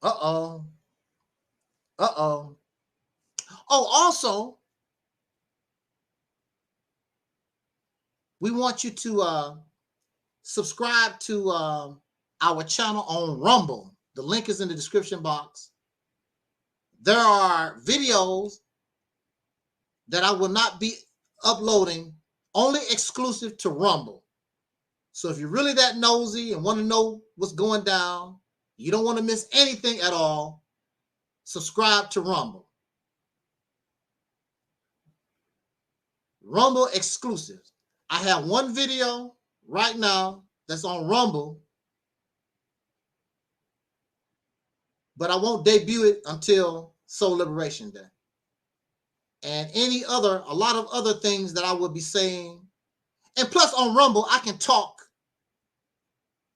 Uh-oh. Uh-oh. Oh, also, we want you to subscribe to our channel on Rumble. The link is in the description box. There are videos that I will not be uploading, only exclusive to Rumble. So if you're really that nosy and want to know what's going down, you don't want to miss anything at all, subscribe to Rumble. Rumble exclusives. I have one video right now that's on Rumble, but I won't debut it until Soul Liberation Day. And a lot of other things that I will be saying. And plus on Rumble, I can talk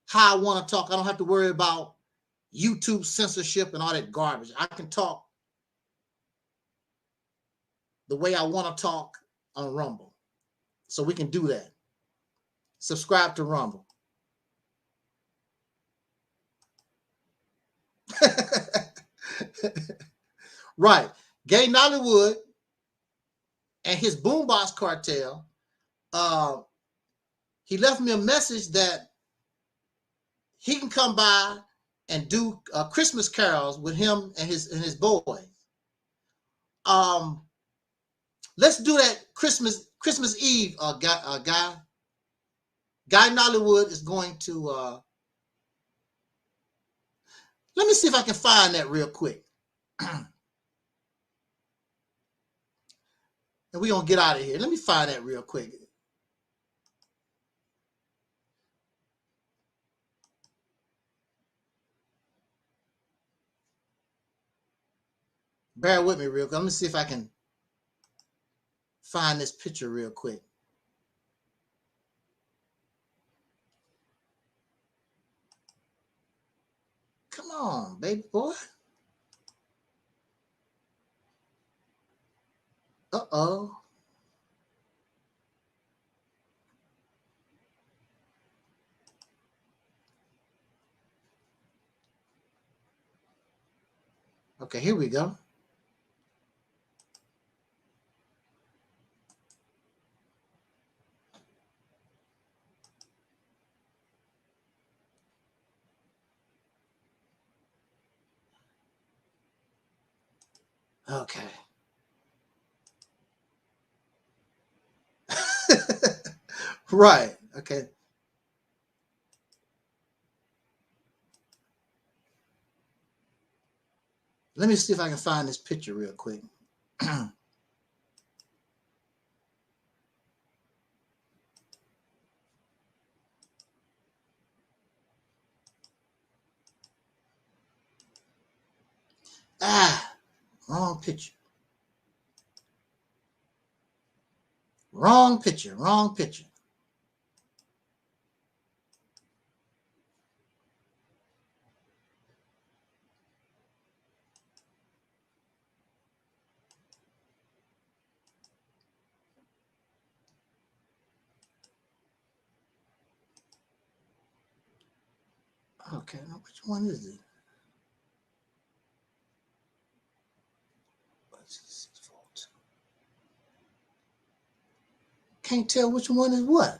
how I want to talk. I don't have to worry about YouTube censorship and all that garbage. I can talk the way I want to talk on Rumble. So we can do that. Subscribe to Rumble. Right. Gay Nollywood and his Boombox cartel, he left me a message that he can come by and do Christmas carols with him and his boys. Let's do that Christmas Eve, Guy. Guy Nollywood is going to let me see if I can find that real quick. And we're going to get out of here. Let me find that real quick. Bear with me real quick. Let me see if I can find this picture real quick. Come on, baby boy. Uh-oh. Okay, here we go. Okay. Right. Okay. Let me see if I can find this picture real quick. Wrong picture. Wrong picture. Wrong picture. Okay, now which one is it? Can't tell which one is what.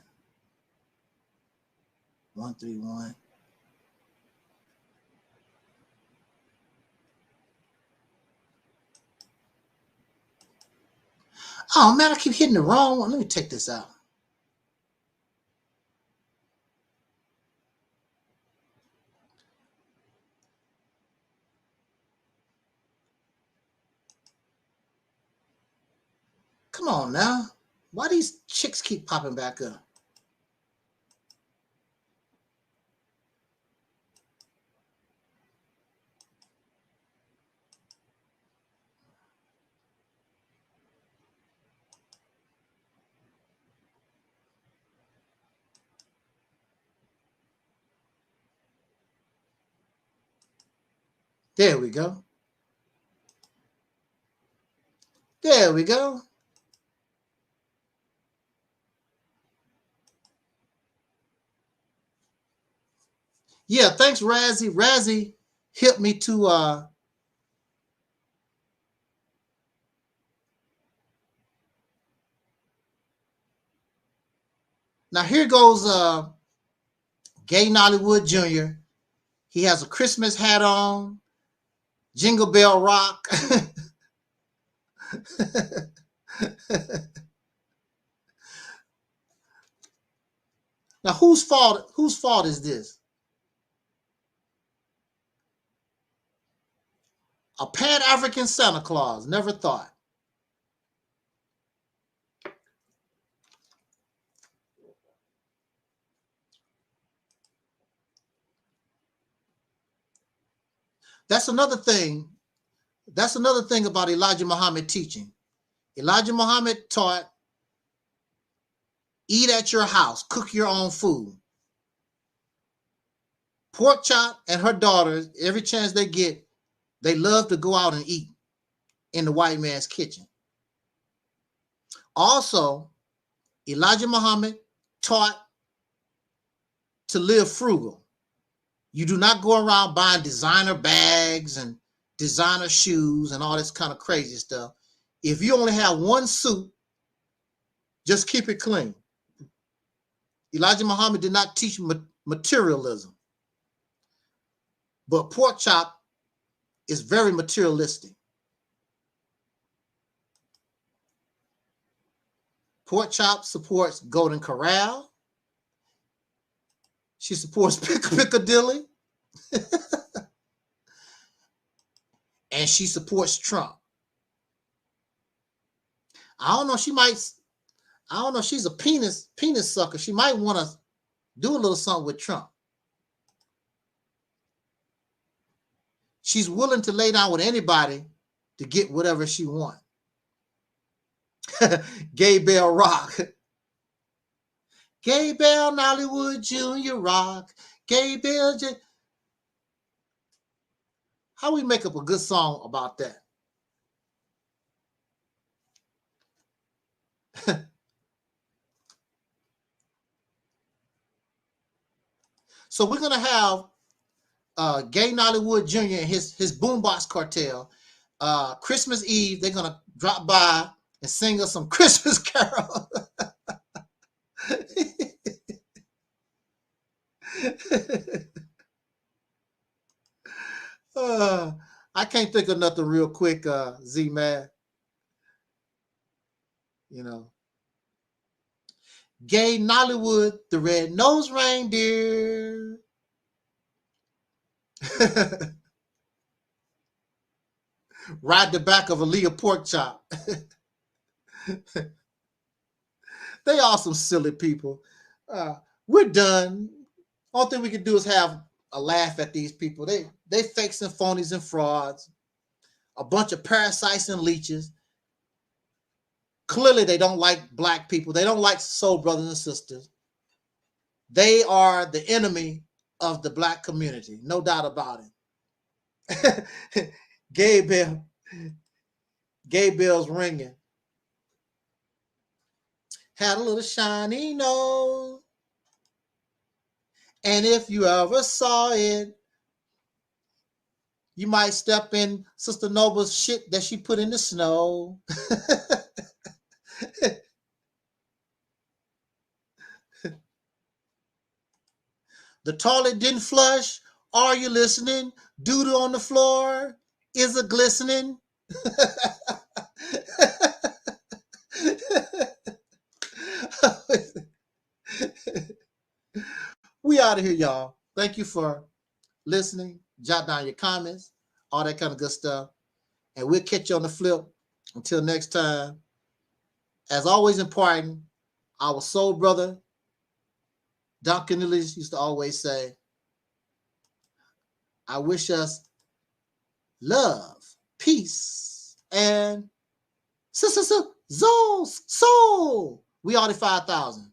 131. Oh man, I keep hitting the wrong one. Let me take this out. Come on now. Why these chicks keep popping back up? There we go. There we go. Yeah, thanks, Razzie. Razzie hit me to now here goes Gay Nollywood Jr. He has a Christmas hat on, Jingle Bell Rock. Now, whose fault is this? A Pan-African Santa Claus, never thought. That's another thing. That's another thing about Elijah Muhammad teaching. Elijah Muhammad taught, eat at your house, cook your own food. Porkchop and her daughters, every chance they get, they love to go out and eat in the white man's kitchen. Also, Elijah Muhammad taught to live frugal. You do not go around buying designer bags and designer shoes and all this kind of crazy stuff. If you only have one suit, just keep it clean. Elijah Muhammad did not teach materialism, but Porkchop is very materialistic. Porkchop supports Golden Corral. She supports Piccadilly. And she supports Trump. I don't know, she's a penis sucker. She might want to do a little something with Trump. She's willing to lay down with anybody to get whatever she wants. Gay Bell Rock. Gay Bell Nollywood Junior Rock. Gay Bell. How we make up a good song about that? So we're going to have Gay Nollywood Jr. and his boombox cartel. Christmas Eve, they're going to drop by and sing us some Christmas carols. I can't think of nothing real quick, Z-Man. You know. Gay Nollywood, the red-nosed reindeer. Ride the back of Aleeyah Porkchop. They are some silly people. We're done. All thing we can do is have a laugh at these people. They fakes and phonies and frauds. A bunch of parasites and leeches. Clearly, they don't like black people. They don't like soul brothers and sisters. They are the enemy of the black community. No doubt about it. Gay bells ringing. Had a little shiny nose. And if you ever saw it, you might step in Sister Noble's shit that she put in the snow. The toilet didn't flush. Are you listening? Doodoo on the floor is a glistening. We out of here, y'all. Thank you for listening. Jot down your comments, all that kind of good stuff. And we'll catch you on the flip. Until next time. As always important, our soul brother, Duncan Ellis, used to always say, I wish us love, peace, and soul. We are the 5,000.